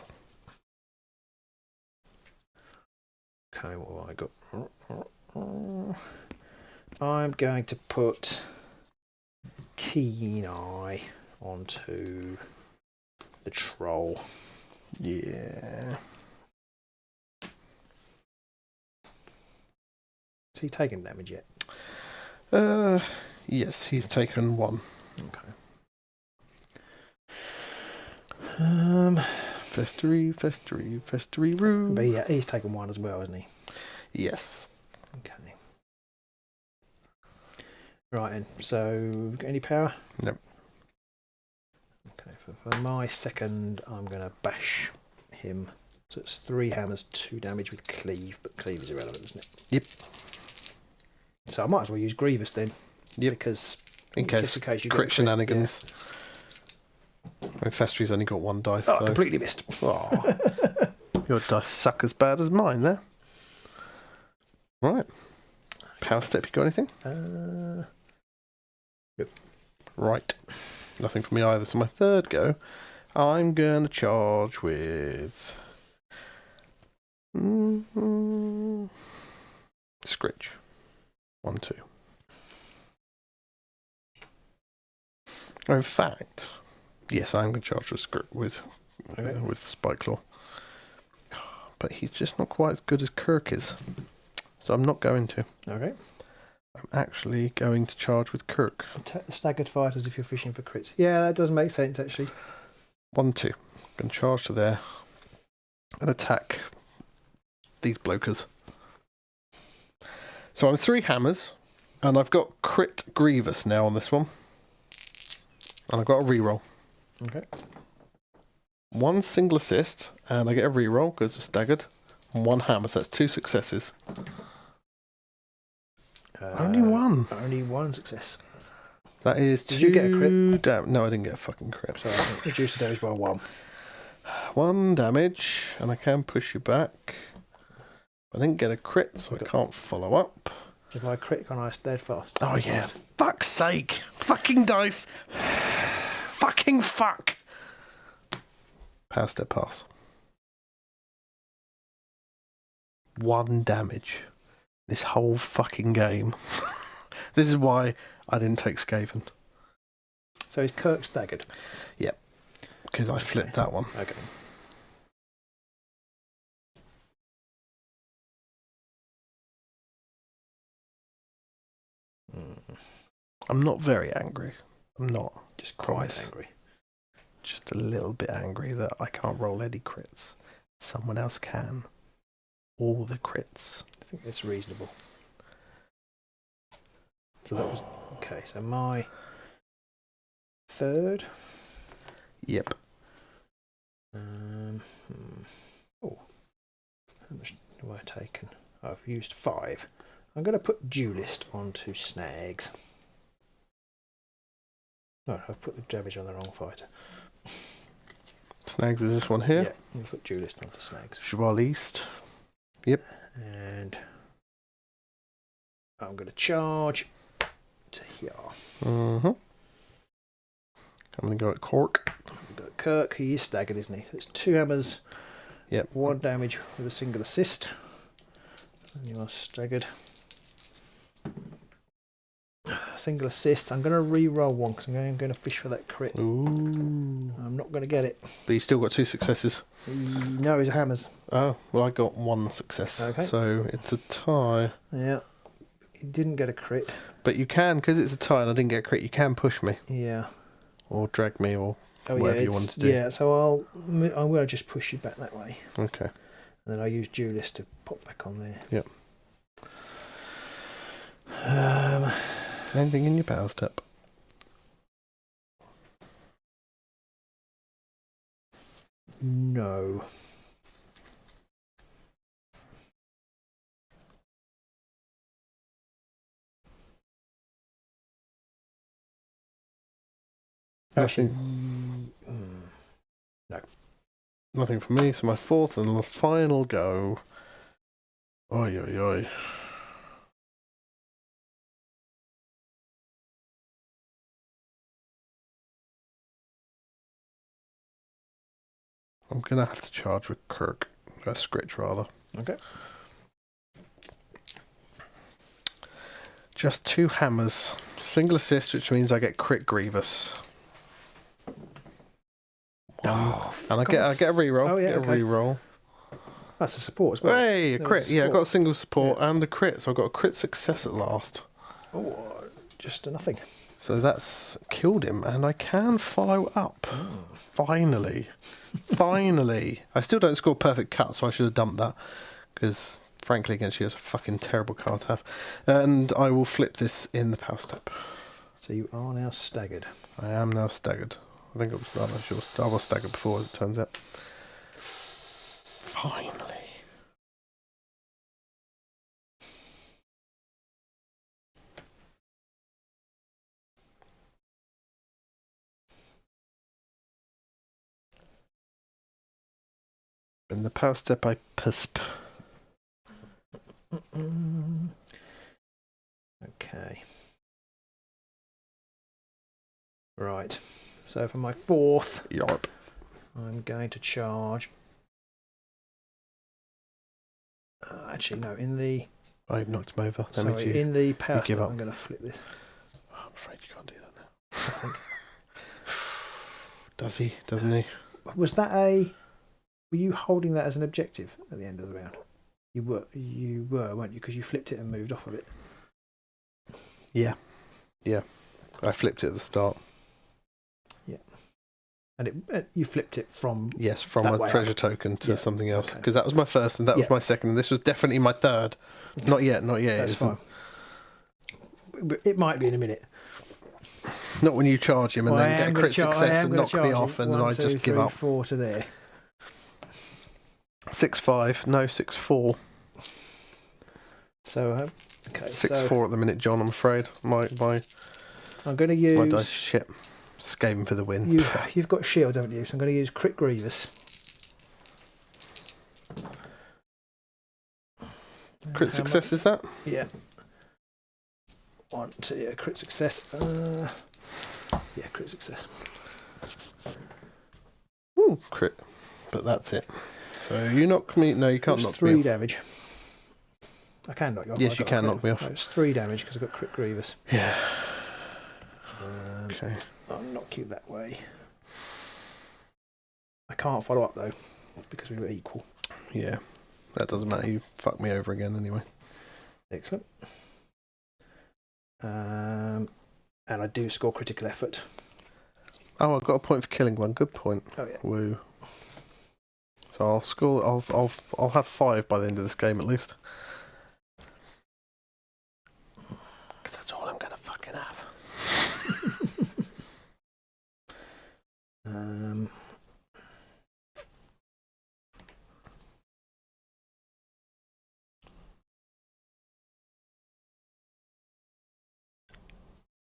Okay, what have I got? I'm going to put Keen Eye onto the troll. Yeah. Is he taking damage yet? Yes, he's taken 1. Okay. Festery room. But yeah, he's taken 1 as well, hasn't he? Yes. Okay. Right, then. So, got any power? Nope. Okay, for my second, I'm going to bash him. So it's 3 hammers, 2 damage with cleave, but cleave is irrelevant, isn't it? Yep. So I might as well use Grievous then. Yep. Because in case you crit shenanigans. Yeah. I mean, Festry's only got 1 dice. Oh, so. completely missed. Oh. Your dice suck as bad as mine there. Right. Power step, you got anything? Nope. Right. Nothing for me either. So my third go, I'm going to charge with... Scritch. 1, 2. In fact, yes, I'm going to charge with Spike Claw. But he's just not quite as good as Kirk is. So I'm not going to. Okay. I'm actually going to charge with Kirk. Attack the staggered fighters if you're fishing for crits. Yeah, that does make sense actually. 1, 2. Going to charge to there and attack these blokers. So I'm 3 hammers, and I've got crit Grievous now on this one. And I've got a reroll. Okay. 1 single assist, and I get a reroll because it's staggered. And 1 hammer, so that's 2 successes. Only one. Only one success. That is Did two. you get a crit? No, I didn't get a fucking crit. So I reduce the damage by 1. 1 damage, and I can push you back. I didn't get a crit, so I can't follow up. If I crit, can I steadfast? Oh yeah, fuck's sake. Fucking dice. Fucking fuck. Power step pass. 1 damage. This whole fucking game. This is why I didn't take Skaven. So is Kirk staggered? Yep. Because I flipped that one. Okay. I'm not very angry. I'm not. Just quite Promise. angry. Just a little bit angry that I can't roll any crits. Someone else can. All the crits. I think that's reasonable. So that was... Okay, so my 3rd. Yep. Oh. How much have I taken? I've used 5. I'm going to put Duelist onto Snags. No, I've put the damage on the wrong fighter. Snags is this one here. Yeah, I'm going to put Duelist onto Snags. Chevaliste. Yep. And I'm going to charge to here. Mm-hmm. I'm going to go at Cork. We've got Kirk, he is staggered, isn't he? So it's 2 hammers. Yep. 1 damage with a single assist. And you are staggered. Single assist. I'm going to re-roll 1 because I'm going to fish for that crit. Ooh. I'm not going to get it. But you still got 2 successes. No, he's hammers. Oh, well, I got 1 success. Okay. So it's a tie. Yeah. He didn't get a crit. But you can, because it's a tie and I didn't get a crit, you can push me. Yeah. Or drag me or Oh, whatever yeah, you want to do. Yeah, so I'm going to just push you back that way. Okay. And then I use Duelist to pop back on there. Yep. Anything in your power step? No. Actually, no. Nothing for me, so my 4th and final go. Oi, oi, oi. I'm going to have to charge with Kirk. Scritch, rather. Okay. Just 2 hammers. Single assist, which means I get crit Grievous. Oh, And I get a reroll. Oh, yeah, get a okay. reroll. That's a support as well. Hey, a There crit. was a Yeah, I support. got a single support and a crit, so I got a crit success at last. Oh, just a nothing. So that's killed him, and I can follow up. Finally. Finally. I still don't score perfect cut, so I should have dumped that, because frankly against you, it's a fucking terrible card to have. And I will flip this in the power step. So you are now staggered. I am now staggered. I think it was rather sure. I was staggered before, as it turns out. Finally. In the power step, I pisp. Okay. Right. So for my 4th, Yarp. I'm going to charge. Actually, no. In the I've knocked him over. That makes sorry, you. in the power give step, up. I'm going to flip this. Oh, I'm afraid you can't do that now. I think. Does he? Doesn't he? Was that a? Were you holding that as an objective at the end of the round? You were, weren't you? Because you flipped it and moved off of it. Yeah. Yeah. I flipped it at the start. Yeah. And you flipped it from. Yes, from that a way treasure up. token to Yeah, something else. okay. Because that was my first and that was Yeah. my second. And this was definitely my third. Okay. Not yet, not yet. That's It isn't. fine. It might be in a minute. Not when you charge him and Well, then I get a am crit gonna success and knock me charge off him. and then 1, I 2, just give 3, up. 4 to there. 6-5. No, 6-4. So Okay, 6-4 at the minute, John. I'm afraid my I'm going to use. my dice shit. Scaling for the win. You've got shields, haven't you? So I'm going to use Crit Grievous. Crit success is that? Yeah. 1, 2, yeah, crit success. Yeah, crit success. Ooh, crit. But that's it. So you knock me. No, you can't knock me off. 3 damage. I can knock you off. Yes, you can knock me off. No, it's 3 damage because I've got Crit Grievous. Yeah. Okay. I'll knock you that way. I can't follow up though, because we were equal. Yeah. That doesn't matter. You fuck me over again anyway. Excellent. And I do score critical effort. Oh, I've got a point for killing one. Good point. Oh yeah. Woo. So I'll score. I'll have 5 by the end of this game at least. Because that's all I'm gonna fucking have.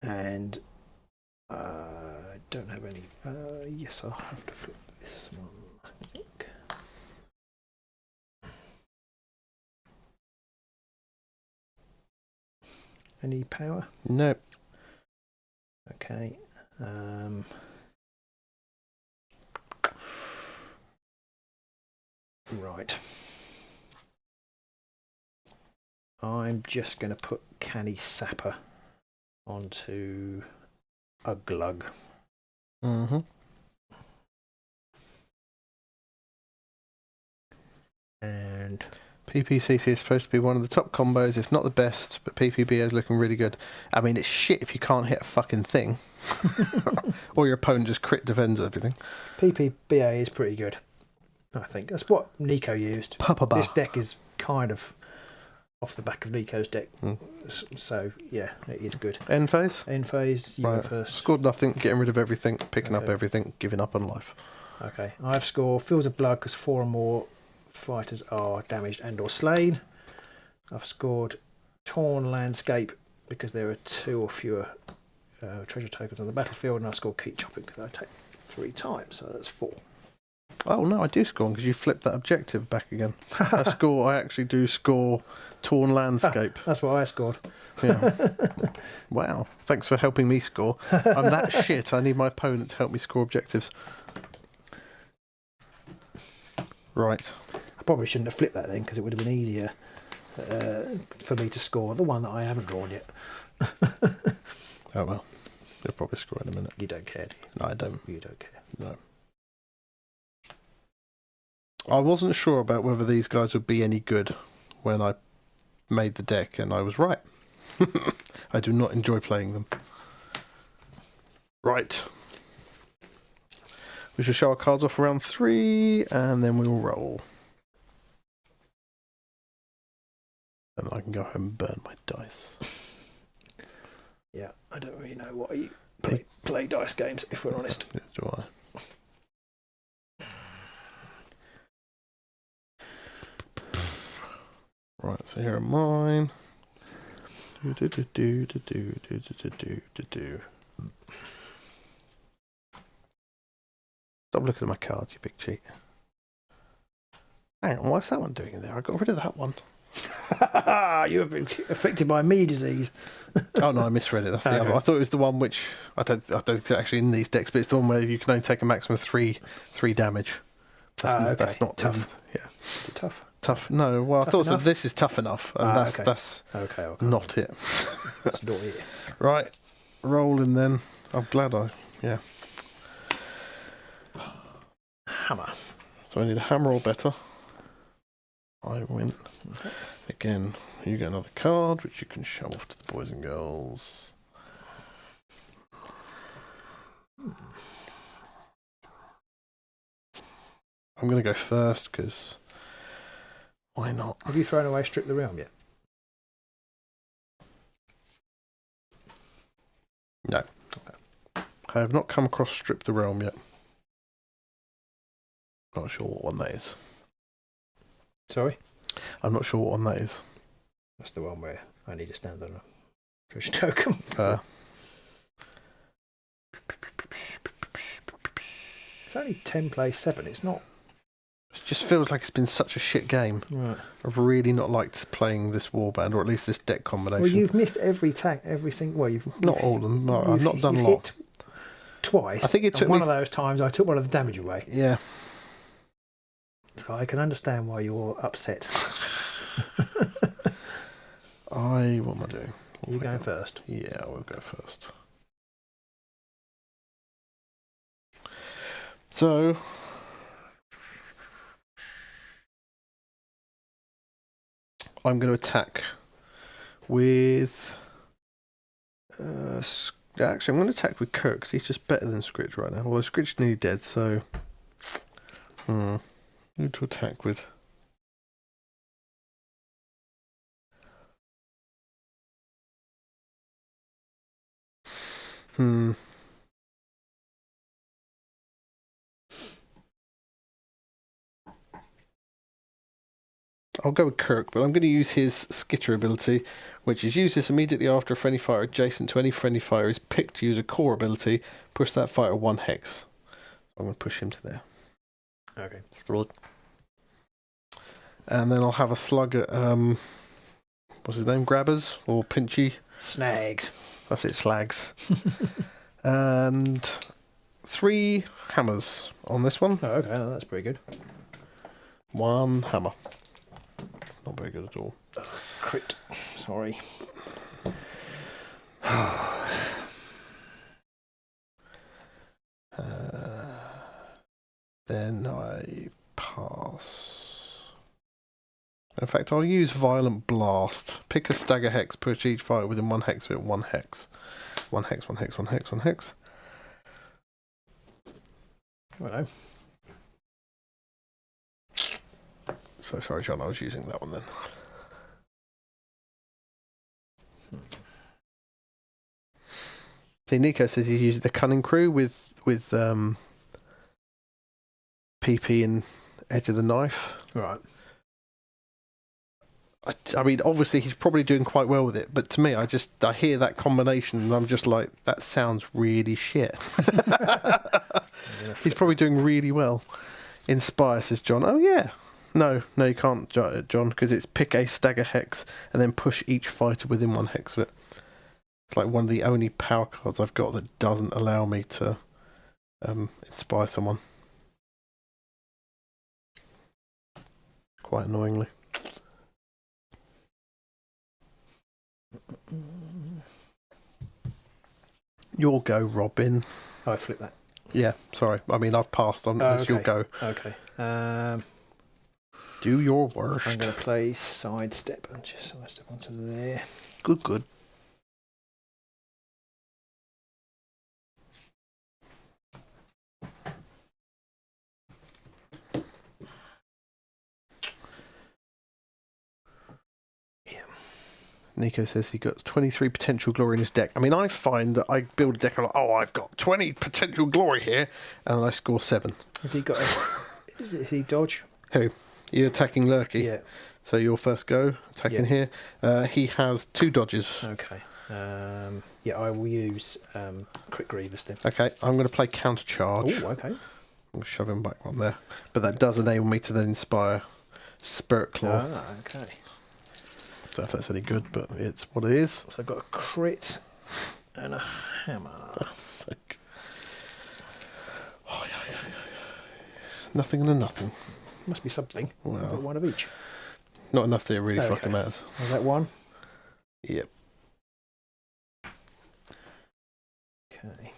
And I don't have any. Yes, I'll have to flip this one, I think. Any power? Nope. Okay. Right. I'm just going to put Canny Sapper onto a glug. Mm-hmm. And PPCC is supposed to be one of the top combos, if not the best, but PPBA is looking really good. I mean, it's shit if you can't hit a fucking thing. Or your opponent just crit defends everything. PPBA is pretty good, I think. That's what Nico used. Papa bar. This deck is kind of off the back of Nico's deck. So, yeah, it is good. End phase? End phase, you go first. Scored nothing, getting rid of everything, picking up everything, giving up on life. Okay, I've scored Fields of Blood because 4 or more fighters are damaged and or slain. I've scored Torn Landscape because there are 2 or fewer treasure tokens on the battlefield, and I scored Keep Chopping because I take 3 times, so that's 4. Oh no, I do score because you flipped that objective back again. I actually do score Torn Landscape. That's what I scored. Yeah. Wow. Thanks for helping me score. I'm that shit. I need my opponent to help me score objectives. Right. I probably shouldn't have flipped that then because it would have been easier for me to score the one that I haven't drawn yet. Oh well. You'll probably score in a minute. You don't care, do you? No, I don't. You don't care. No. I wasn't sure about whether these guys would be any good when I made the deck, and I was right. I do not enjoy playing them. Right. We shall show our cards off around 3, and then we will roll. And I can go home and burn my dice. Yeah, I don't really know why you play dice games, if we're honest. Yes, do I? Right, so here are mine. Stop looking at my cards, you big cheat. Hang on, what's that one doing in there? I got rid of that one. You have been affected by me disease. Oh no, I misread it. That's the other. I thought it was the one which I don't think it's actually in these decks, but it's the one where you can only take a maximum of three damage. That's not tough. Yeah, tough. Tough. No, well, Tough I thought enough? this is tough enough, and that's okay. not it. That's not it. Right, rolling then. I'm glad yeah. Hammer. So I need a hammer or better. I win. Okay. Again, you get another card, which you can show off to the boys and girls. I'm going to go first, because why not? Have you thrown away Strip the Realm yet? No. Okay. I have not come across Strip the Realm yet. Not sure what one that is. Sorry? I'm not sure what one that is. That's the one where I need to stand on a treasure token. It's only 10 plays 7. It's not. It just feels like it's been such a shit game. Right. I've really not liked playing this warband, or at least this deck combination. Well, you've missed every single. Well, you've not all of them. No, I've not done a lot. Hit twice. I think it took one of those times I took one of the damage away. Yeah. So I can understand why you're upset. What am I doing? Are you going first? Yeah, I will go first. So, I'm going to attack with. Actually, I'm going to attack with Kirk because he's just better than Scritch right now. Although Scritch is nearly dead, so. Who to attack with? I'll go with Kirk, but I'm going to use his Skitter ability, which is use this immediately after a friendly fighter adjacent to any friendly fighter is picked to use a core ability. Push that fighter 1 hex. I'm going to push him to there. Okay. Scroll. And then I'll have a slug at, what's his name? Grabbers? Or Pinchy? Snags. That's it, slags. And 3 hammers on this one. Oh, okay, that's pretty good. 1 hammer. Not very good at all. Crit. Sorry. Then I pass. In fact, I'll use Violent Blast. Pick a stagger hex, push each fighter within 1 hex of it, 1 hex. 1 hex, 1 hex, 1 hex, 1 hex. Hello. So sorry, John, I was using that one then. See, Nico says he uses the Cunning Crew with PP and Edge of the Knife. Right. I mean, obviously he's probably doing quite well with it, but to me, I hear that combination and I'm just like, that sounds really shit. He's probably doing really well. Inspire, says John. Oh yeah. No, you can't, John, because it's pick a stagger hex and then push each fighter within 1 hex of it. It's like one of the only power cards I've got that doesn't allow me to inspire someone. Quite annoyingly. Your go, Robin. Oh, I flipped that. Yeah, sorry. I mean, I've passed on. It's your go. Okay. Do your worst. I'm going to play sidestep and just sidestep onto there. Good. Yeah. Nico says he got 23 potential glory in his deck. I mean, I find that I build a deck, I'm like, oh, I've got 20 potential glory here, and then I score 7. Has he got is he dodge? Who? You're attacking Lurky? Yeah. So your first go, attacking here. He has 2 dodges. Okay. Yeah, I will use Crit Grievous then. Okay, I'm going to play Counter Charge. Oh, okay. I'll shove him back on there. But that does enable me to then inspire Spirit Claw. Ah, okay. I don't know if that's any good, but it's what it is. So I've got a crit and a hammer. Sick. Oh, yeah. Nothing and a nothing. Must be something. Well, I've got one of each. Not enough that it really fucking matters. Is that one? Yep. Okay.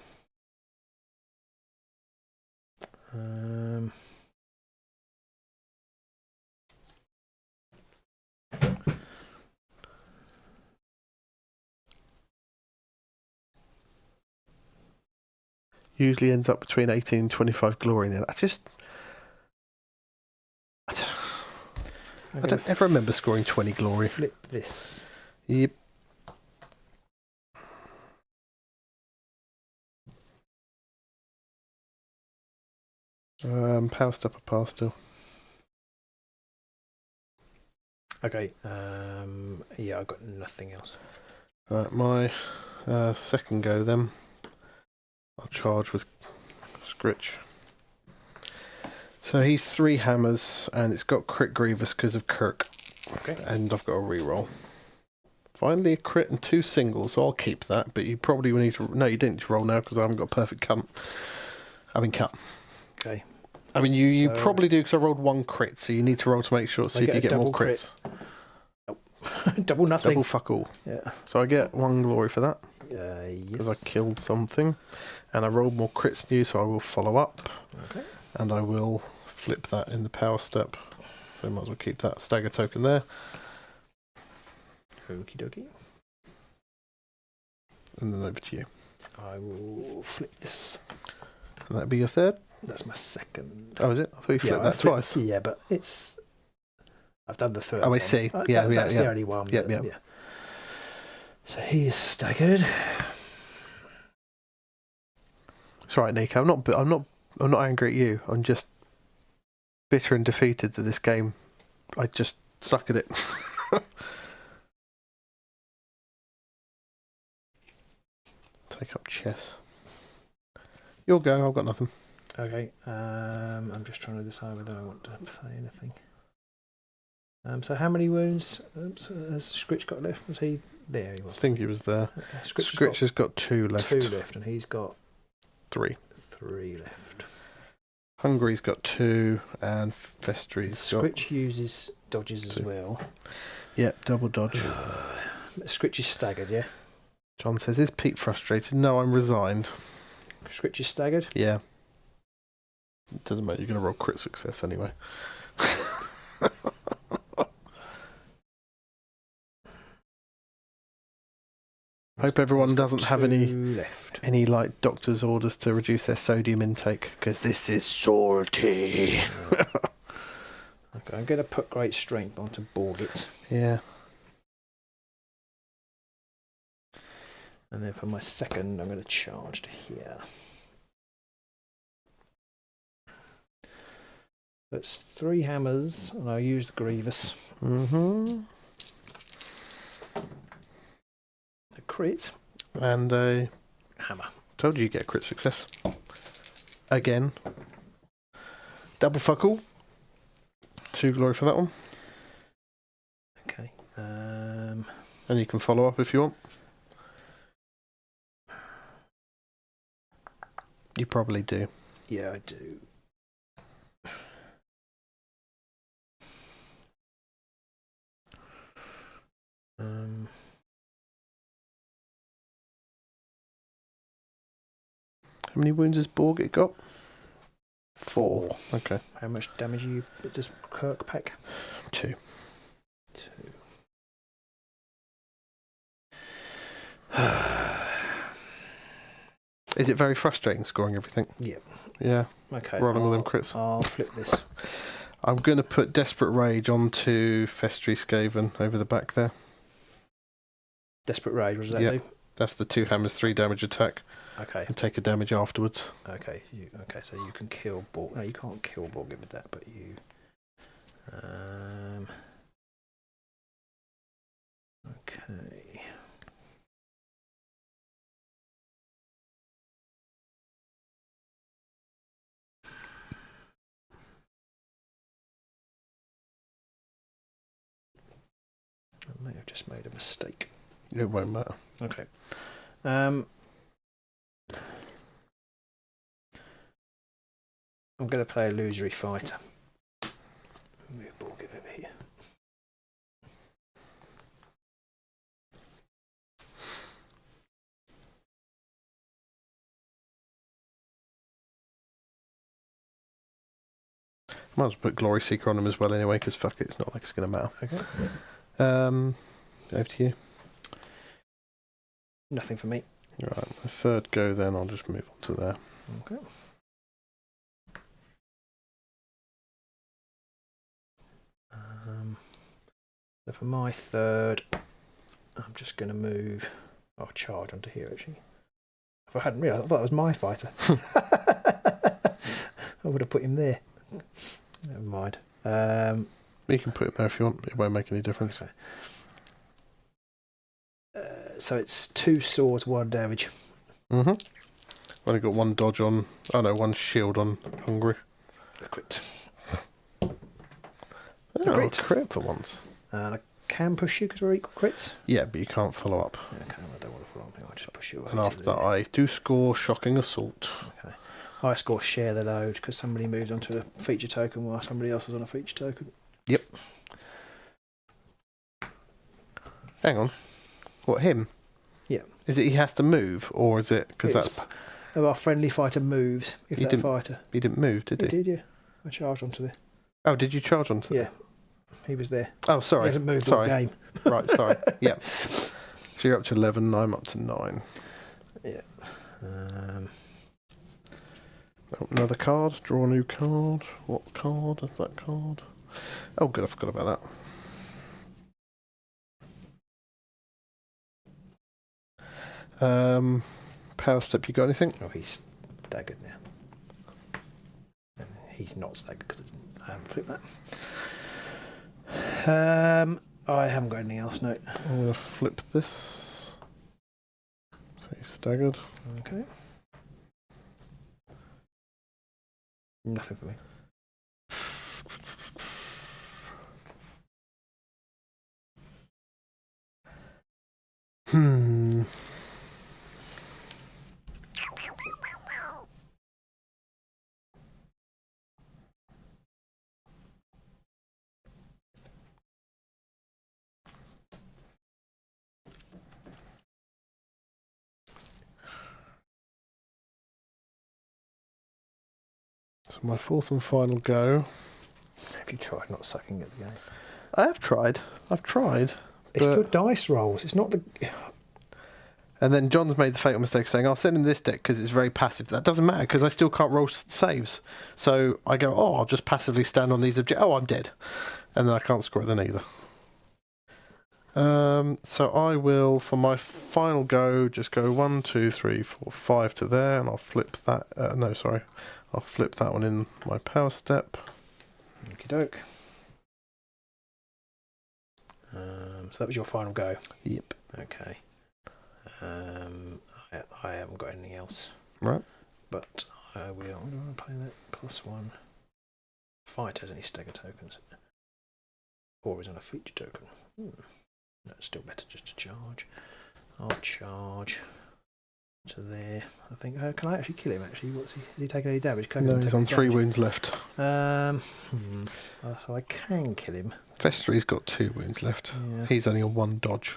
Usually ends up between 18 and 25 glory in there. I don't ever remember scoring 20 glory. Flip this. Yep. Power step or power still. Okay. Yeah, I've got nothing else. Right, my second go then. I'll charge with Scritch. So he's 3 hammers, and it's got crit Grievous because of Kirk. Okay. And I've got a reroll. Finally, a crit and 2 singles, so I'll keep that. But you probably will need to. No, you didn't need to roll now because I haven't got a perfect cut. Okay. I mean, you probably do because I rolled 1 crit, so you need to roll to make sure. See if you get more crits. Nope. Double nothing. Double fuck all. Yeah. So I get 1 glory for that. Yes. Because I killed something. And I rolled more crits than you, so I will follow up. Okay. And I will flip that in the power step. So I might as well keep that stagger token there. Okie dokie. And then over to you. I will flip this. And that'd be your third? That's my second. Oh, is it? I thought you flipped that twice. Yeah, but it's... I've done the third Oh, I one. see. That's the only one. Yeah. So he is staggered. It's all right, Nico. I'm not angry at you. I'm just bitter and defeated that this game. I just suck at it. Take up chess. You'll go. I've got nothing. Okay. I'm just trying to decide whether I want to play anything. So how many wounds has Scritch got left? Was he there? He was. I think he was there. Scritch has got 2 left. 2 left, and he's got 3. 3 left. Hungary's got 2, and Festry's got... Scritch uses dodges 2 as well. Yep, double dodge. Scritch is staggered, yeah? John says, is Pete frustrated? No, I'm resigned. Scritch is staggered? Yeah. It doesn't matter, you're going to roll crit success anyway. Hope everyone doesn't have any like doctor's orders to reduce their sodium intake, because this is salty. Okay, I'm going to put great strength onto Borgit. Yeah. And then for my second, I'm going to charge to here. That's 3 hammers, and I'll use the Grievous. Mm-hmm. A crit. And a hammer. Told you get crit success. Again. Double fuckle. 2 glory for that one. Okay. And you can follow up if you want. You probably do. Yeah, I do. How many wounds has Borgit got? 4. Okay. How much damage does Kirk pack? 2. 2. Is it very frustrating scoring everything? Yep. Yeah. Okay. Rolling all them crits. I'll flip this. I'm going to put Desperate Rage onto Festry Skaven over the back there. Desperate Rage, what does that do? That's the 2 hammers, 3 damage attack. Okay. And take a damage afterwards. Okay. Okay, so you can kill Borg. No, you can't kill Borg with that, but you... Okay. I may have just made a mistake. It won't matter. Okay. I'm going to play Illusory Fighter. Move Borgit over here. Might as well put Glory Seeker on him as well anyway, because fuck it, it's not like it's going to matter. Okay. Over to you. Nothing for me. Right, my third go then, I'll just move on to there. Okay. So for my third, I'm just going to move... I'll charge onto here, actually. If I hadn't realised, I thought it was my fighter. I would have put him there. Never mind. You can put him there if you want. It won't make any difference. Okay. So it's 2 swords, 1 damage. Mm-hmm. Only got 1 dodge on... Oh no, 1 shield on Hungry. A crit. Oh, crit for once. And I can push you because we're equal crits. Yeah, but you can't follow up. Okay, I don't want to follow up. I'll just push you away. And after that, I do score Shocking Assault. Okay. I score Share the Load because somebody moved onto a feature token while somebody else was on a feature token. Yep. Hang on. What, him? Yeah. Is it he has to move, or is it... Because that's... Our friendly fighter moves if that fighter... He didn't move, did he? He did, yeah. I charged onto there. Oh, did you charge onto Yeah. He was there. Oh, sorry. He hasn't moved all game. Right, sorry. Yeah. So you're up to 11, I'm up to 9. Yeah. Another card. Draw a new card. What card is that card? Oh, good. I forgot about that. Power Step, you got anything? Oh, he's staggered now. And he's not staggered because I haven't flipped that. I haven't got anything else, no. I'm going to flip this. So he's staggered. Okay. Nothing for me. So my 4th and final go. Have you tried not sucking at the game? I have tried. I've tried. It's your dice rolls. It's not the... And then John's made the fatal mistake saying, I'll send him this deck because it's very passive. That doesn't matter because I still can't roll saves. So I go, I'll just passively stand on these objects. Oh, I'm dead. And then I can't score it then either. So I will, for my final go, just go 1, 2, 3, 4, 5 to there. And I'll flip that. No, sorry. I'll flip that one in my power step. Okie doke. So that was your final go? Yep. Okay. I haven't got anything else. Right. But I will. I'm going to play that +1. Fight has any stagger tokens. Or is on a feature token. No, it's still better just to charge. I'll charge to there. I think. Can I actually kill him? Actually, what's he? Did he take any damage? No, he's on 3 wounds left. So I can kill him. Festry's got 2 wounds left. Yeah. He's only on 1 dodge.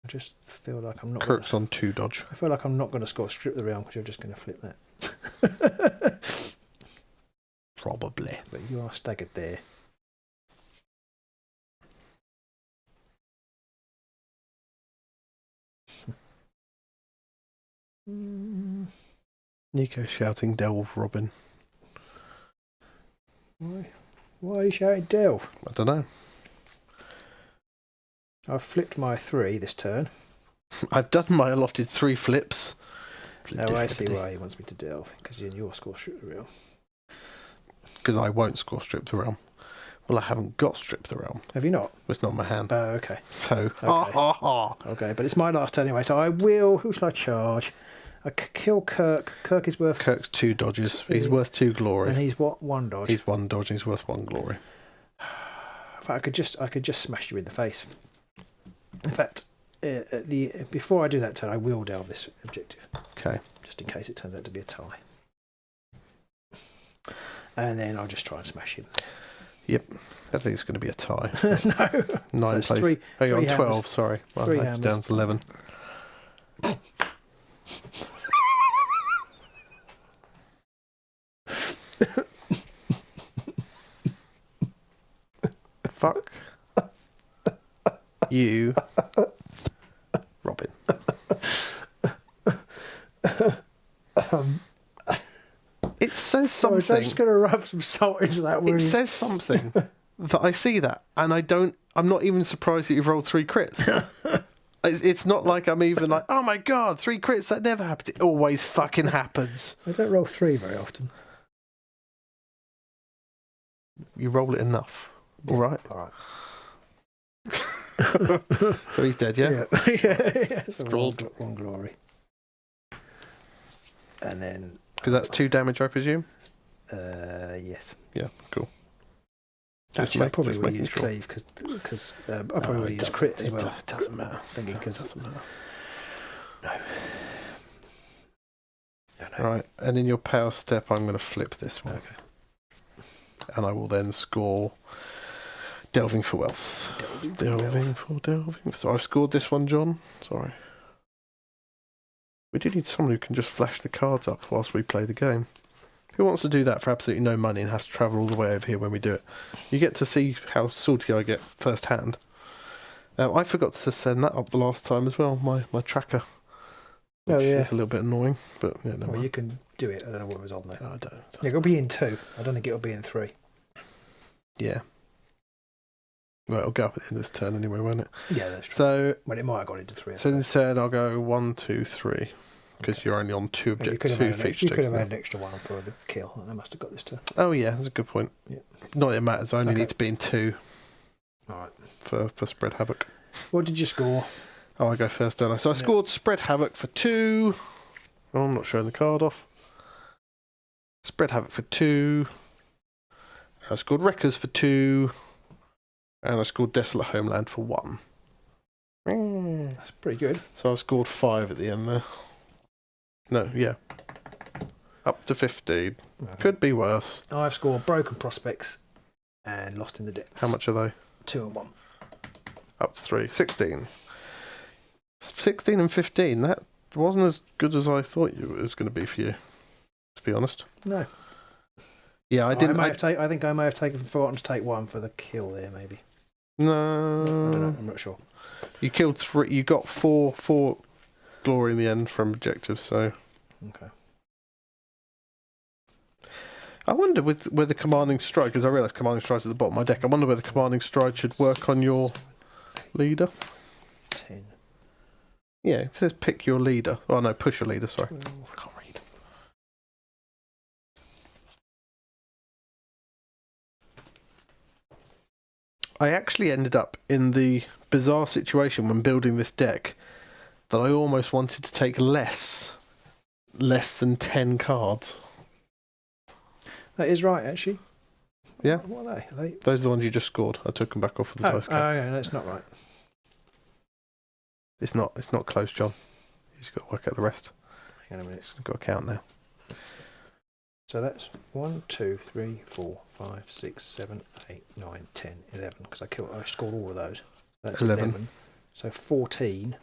I just feel like I'm not. Kirk's on 2 dodge. I feel like I'm not going to score Strip the Realm because you're just going to flip that. Probably. But you are staggered there. Nico shouting, Delve, Robin. Why? Why are you shouting Delve? I don't know. I've flipped my 3 this turn. I've done my allotted 3 flips. Oh, I see why he wants me to delve, because you're score Strip the Realm. Because I won't score Strip the Realm. Well, I haven't got Strip the Realm. Have you not? It's not in my hand. Oh, okay. So, Okay. Okay, but it's my last turn anyway, so I will... Who shall I charge? I kill Kirk. Kirk is worth... Kirk's 2 dodges. He's worth 2 glory. And he's what? 1 dodge? He's 1 dodge and he's worth 1 glory. In fact, I could just smash you in the face. In fact, before I do that turn, I will delve this objective. Okay. Just in case it turns out to be a tie. And then I'll just try and smash him. Yep. I think it's going to be a tie. No. 9 so plays. Oh, you're on 12, hammers. sorry. Well, 3 I'm hammers. down to 11. Fuck you, Robin. It says something. So I'm just going to rub some salt into that wound. It says something that I see that, and I'm not even surprised that you've rolled 3 crits. It's not like I'm even like, oh my god, 3 crits, that never happens. It always fucking happens. I don't roll 3 very often. You roll it enough. All right. All right. So he's dead, yeah? Yeah. So Scrolled. one glory. And then... Because that's 2 damage, I presume? Yes. Yeah, cool. Actually, I probably would use Cleave because I probably would use Crit as well. It doesn't matter. Thinking because... Doesn't matter. No. Right, and in your power step, I'm going to flip this one. Okay. And I will then score Delving for Wealth. Delving. So I've scored this one, John. Sorry. We do need someone who can just flash the cards up whilst we play the game. Who wants to do that for absolutely no money and has to travel all the way over here when we do it? You get to see how salty I get firsthand. I forgot to send that up the last time as well, my tracker. Which is a little bit annoying, but yeah, no. Well, you can do it. I don't know what was on there. I don't. Yeah, it'll be in 2. I don't think it'll be in 3. Yeah. Well, it'll go up at the end of this turn anyway, won't it? Yeah, that's true. So, well, it might have gone into 3. So instead, I'll go 1, 2, 3 because you're only on 2 objectives, 2 features. You could have had an extra one for the kill, and I must have got this turn. Oh yeah, that's a good point. Yeah. Not that it matters. I only need to be in 2. All right. For Spread Havoc. What did you score? Oh, I go first, don't I? So I scored Spread Havoc for 2. Oh, I'm not showing the card off. Spread Havoc for 2. I scored Wreckers for 2. And I scored Desolate Homeland for 1. That's pretty good. So I scored 5 at the end there. No, yeah. Up to 15. Okay. Could be worse. I've scored Broken Prospects and Lost in the Depths. How much are they? 2 and 1. Up to 3. 16. 16 and 15. That wasn't as good as I thought it was going to be for you, to be honest. No. Yeah, I didn't. I think I may have forgotten to take 1 for the kill there, maybe. No. I don't know. I'm not sure. You killed 3. You got 4 glory in the end from objectives, so. Okay. I wonder whether Commanding Stride, because I realise Commanding Stride's at the bottom of my deck, I wonder whether Commanding Stride should work on your leader. 10. Yeah, it says pick your leader. Oh no, push your leader, sorry. 12. I can't read. I actually ended up in the bizarre situation when building this deck that I almost wanted to take less than 10 cards. That is right, actually. Yeah. What are they? Those are the ones you just scored. I took them back off of the dice cap. Oh, yeah, that's not right. It's not close, John. You've got to work out the rest. Hang on a minute. I've got to count now. So that's 1, 2, 3, 4, 5, 6, 7, 8, 9, 10, 11. Because I scored all of those. That's 11. So 14.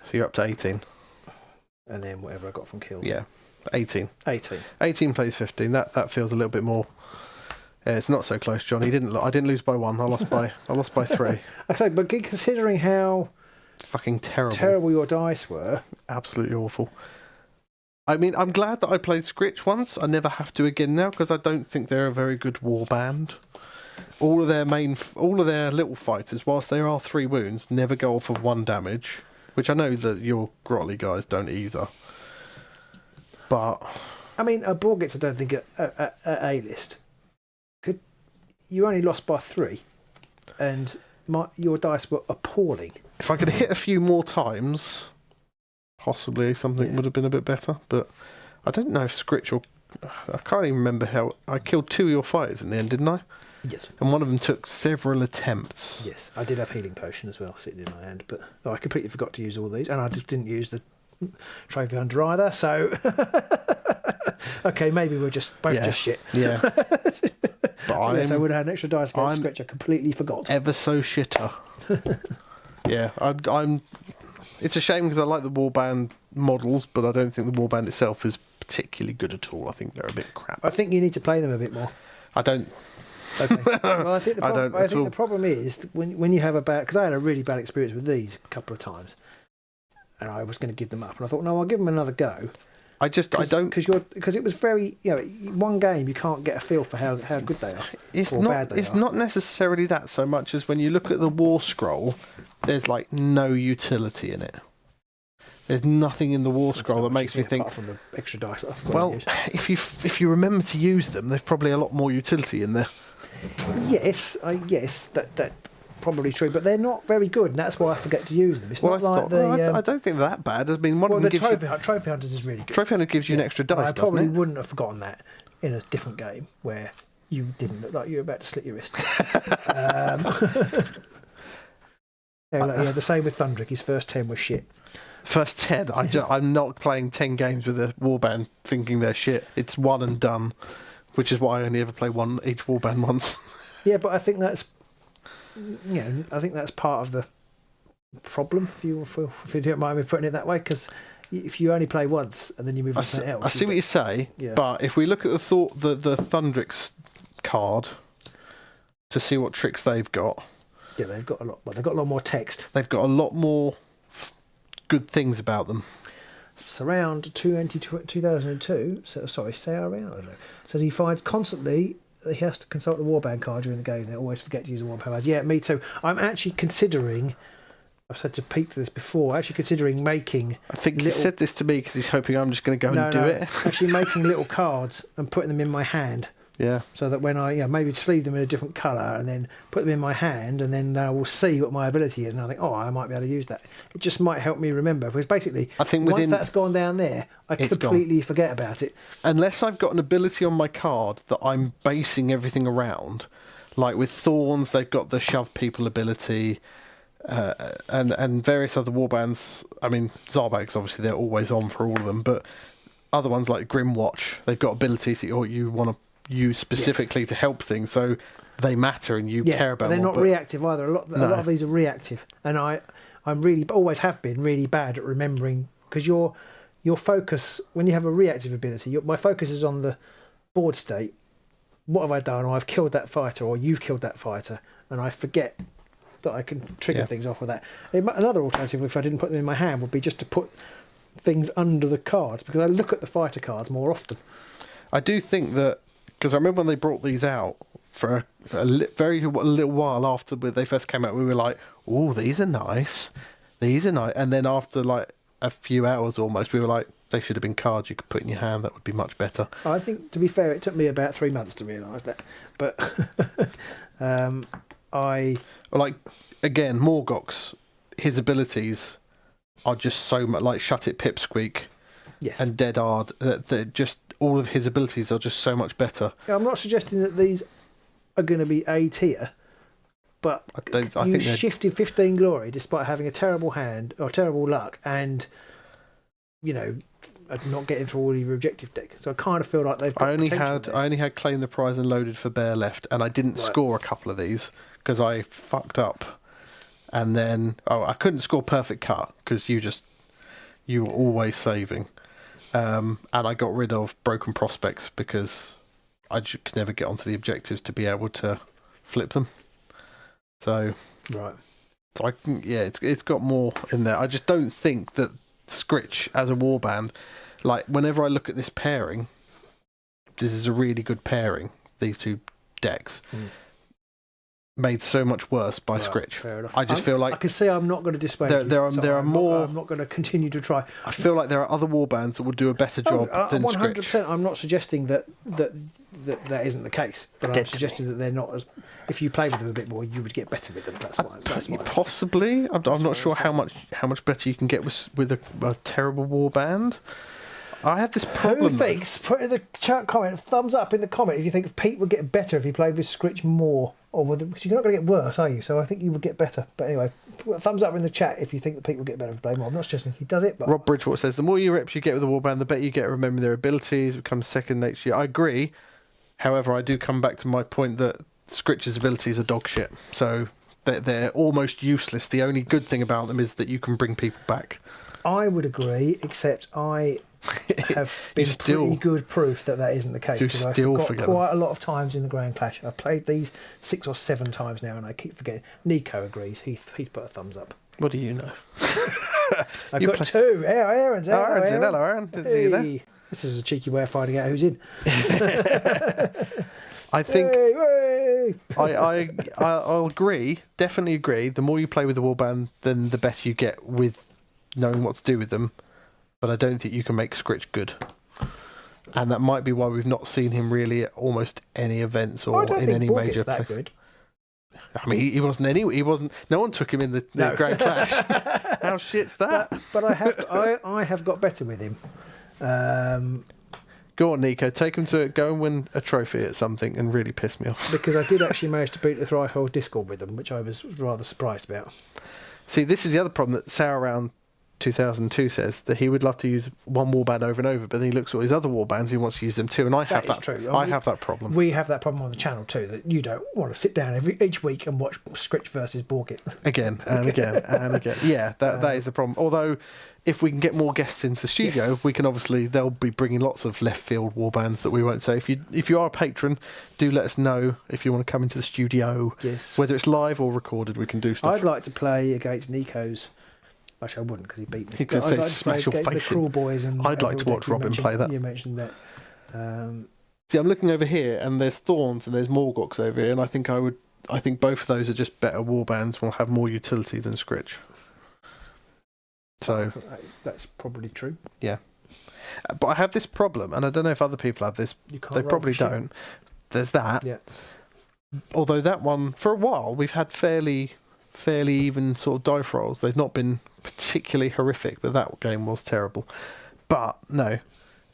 So you're up to 18. And then whatever I got from kills. Yeah, 18. 18. 18 plays 15. That feels a little bit more. It's not so close, John. I didn't lose by 1. I lost by 3. I say, but considering how fucking terrible your dice were, absolutely awful. I mean, I'm glad that I played Scritch once. I never have to again now because I don't think they're a very good warband. All of their little fighters, whilst there are 3 wounds, never go off of 1 damage, which I know that your Grotly guys don't either. But I mean, a Borgitz, I don't think at A-list. You only lost by 3, and your dice were appalling. If I could hit a few more times, possibly something would have been a bit better. But I don't know if Scritch or... I can't even remember how... I killed 2 of your fighters in the end, didn't I? Yes. And one of them took several attempts. Yes, I did have Healing Potion as well sitting in my hand, but I completely forgot to use all these, and I didn't use the Trophy Hunter either, so... Okay, maybe we're just both just shit. Yeah. But I would have had an extra dice against Scritch. I completely forgot. Ever so shitter. Yeah, I'm. It's a shame because I like the Warband models, but I don't think the Warband itself is particularly good at all. I think they're a bit crap. I think you need to play them a bit more. I don't. Okay. Well, I think the problem is when you have a bad... Because I had a really bad experience with these a couple of times, and I was going to give them up, and I thought, no, I'll give them another go. I don't because it was very one game you can't get a feel for how good they are. It's not necessarily that so much as when you look at the War Scroll, there's like no utility in it. There's nothing in the War Scroll that makes me think. Apart from the extra dice that I've got well, if you remember to use them, there's probably a lot more utility in there. Yes, that probably true, but they're not very good, and that's why I forget to use them. It's not like I don't think they're that bad. I mean, one of them gives Trophy Hunters is really good. Trophy Hunter gives you an extra dice, I probably wouldn't have forgotten that in a different game where you didn't look like you were about to slit your wrist. The same with Thundrick. His first 10 was shit. First 10? I'm not playing 10 games with a warband thinking they're shit. It's one and done, which is why I only ever play each warband once. Yeah, but I think that's part of the problem, if you don't mind me putting it that way, because if you only play once and then you move on to something else. I see what you say, but if we look at the Thundrick's card to see what tricks they've got. Yeah, they've got a lot. Well, they've got a lot more text. They've got a lot more good things about them. Surround 2002. Say around. Says he finds constantly that he has to consult the warband card during the game. They always forget to use the warband cards. Yeah, me too. I'm actually considering. I've said to Pete this before. Actually considering making. I think he said this to me because he's hoping I'm just going to go and do it. Actually making little cards and putting them in my hand. Yeah. So that when I maybe sleeve them in a different colour and then put them in my hand and then we'll see what my ability is and I think, I might be able to use that. It just might help me remember because basically I think once that's gone down there, I completely forget about it. Unless I've got an ability on my card that I'm basing everything around. Like with Thorns, they've got the shove people ability and various other warbands. I mean, Zarbags, obviously, they're always on for all of them, but other ones like Grimwatch, they've got abilities that you want to use specifically to help things, so they matter and you care about them. They're not reactive either. A lot of these are reactive, and I'm really always have been really bad at remembering because your focus when you have a reactive ability, my focus is on the board state. What have I done? Or I've killed that fighter, or you've killed that fighter, and I forget that I can trigger things off with that. Another alternative, if I didn't put them in my hand, would be just to put things under the cards because I look at the fighter cards more often. I do think that. Because I remember when they brought these out for a little while after they first came out, we were like, "Oh, these are nice, And then after like a few hours almost, we were like, "They should have been cards you could put in your hand. That would be much better." I think, to be fair, it took me about 3 months to realise that. But Morgox, his abilities are just so much like Shut It, Pipsqueak, and Dead Hard. That just all of his abilities are just so much better. Yeah, I'm not suggesting that these are going to be A tier, but I think shifted 15 glory despite having a terrible hand or terrible luck, and not getting through all of your objective deck. So I kind of feel like they've got I only had Claim the Prize and Loaded for Bear left, and I didn't score a couple of these because I fucked up, and then I couldn't score Perfect Cut because you were always saving. And I got rid of Broken Prospects because I just could never get onto the objectives to be able to flip them. So, it's got more in there. I just don't think that Scritch as a warband, like whenever I look at this pairing, this is a really good pairing. These two decks. Made so much worse by Scritch. Fair enough. I just feel like I can see I'm not going to dissuade you. I'm not going to continue to try. I feel like there are other warbands that would do a better job than 100%. Scritch. I'm not suggesting that isn't the case, but I'm suggesting that they're not as. If you play with them a bit more, you would get better with them. That's why. Possibly. I'm not sure how much better you can get with a terrible warband. I have this problem. Who thinks? Put in the chat comment. Thumbs up in the comment if you think Pete would get better if he played with Scritch more. Because you're not going to get worse, are you? So I think you would get better. But anyway, put a thumbs up in the chat if you think that Pete will get better if he plays more. I'm not suggesting he does it, but Rob Bridgewater says the more you reps you get with the warband, the better you get at remembering their abilities. It becomes second nature. I agree. However, I do come back to my point that Scritch's abilities are dog shit. So they're almost useless. The only good thing about them is that you can bring people back. I would agree, except I have been pretty good proof that isn't the case. Because I've got quite a lot of times in the Grand Clash. I've played these 6 or 7 times now, and I keep forgetting. Nico agrees. He's put a thumbs up. What do you know? I've got 2. Aaron's in. Hello, Aaron. Didn't see you there. This is a cheeky way of finding out who's in. I think I'll agree. Definitely agree. The more you play with the warband, then the better you get with knowing what to do with them. But I don't think you can make Scritch good. And that might be why we've not seen him really at almost any events or in any major that good. I mean, he wasn't any. He wasn't. No one took him in the Grand Clash. How shit's that? But I have got better with him. Go on, Nico. Take him to go and win a trophy at something and really piss me off. Because I did actually manage to beat the Thrihold Discord with them, which I was rather surprised about. See, this is the other problem that Sauron 2002 says, that he would love to use one warband over and over, but then he looks at all his other warbands, he wants to use them too, and I have that. True. I have that problem. We have that problem on the channel too, that you don't want to sit down each week and watch Scritch versus Borkit again and again and again. Yeah, that is the problem. Although, if we can get more guests into the studio, we can obviously, they'll be bringing lots of left field warbands that we won't say. If you are a patron, do let us know if you want to come into the studio. Yes. Whether it's live or recorded, we can do stuff. I'd like to play against Nico's. Actually, I wouldn't, because he beat me. He could say smash your face the Cruel Boys, and I'd like to watch Robin play that. You mentioned that. See, I'm looking over here, and there's Thorns and there's Morgox over here, and I think both of those are just better warbands. Will have more utility than Scritch. So that's probably true. Yeah, but I have this problem, and I don't know if other people have this. They probably don't. There's that. Yeah. Although that one, for a while, we've had fairly even sort of dice rolls. They've not been particularly horrific, but that game was terrible. But no,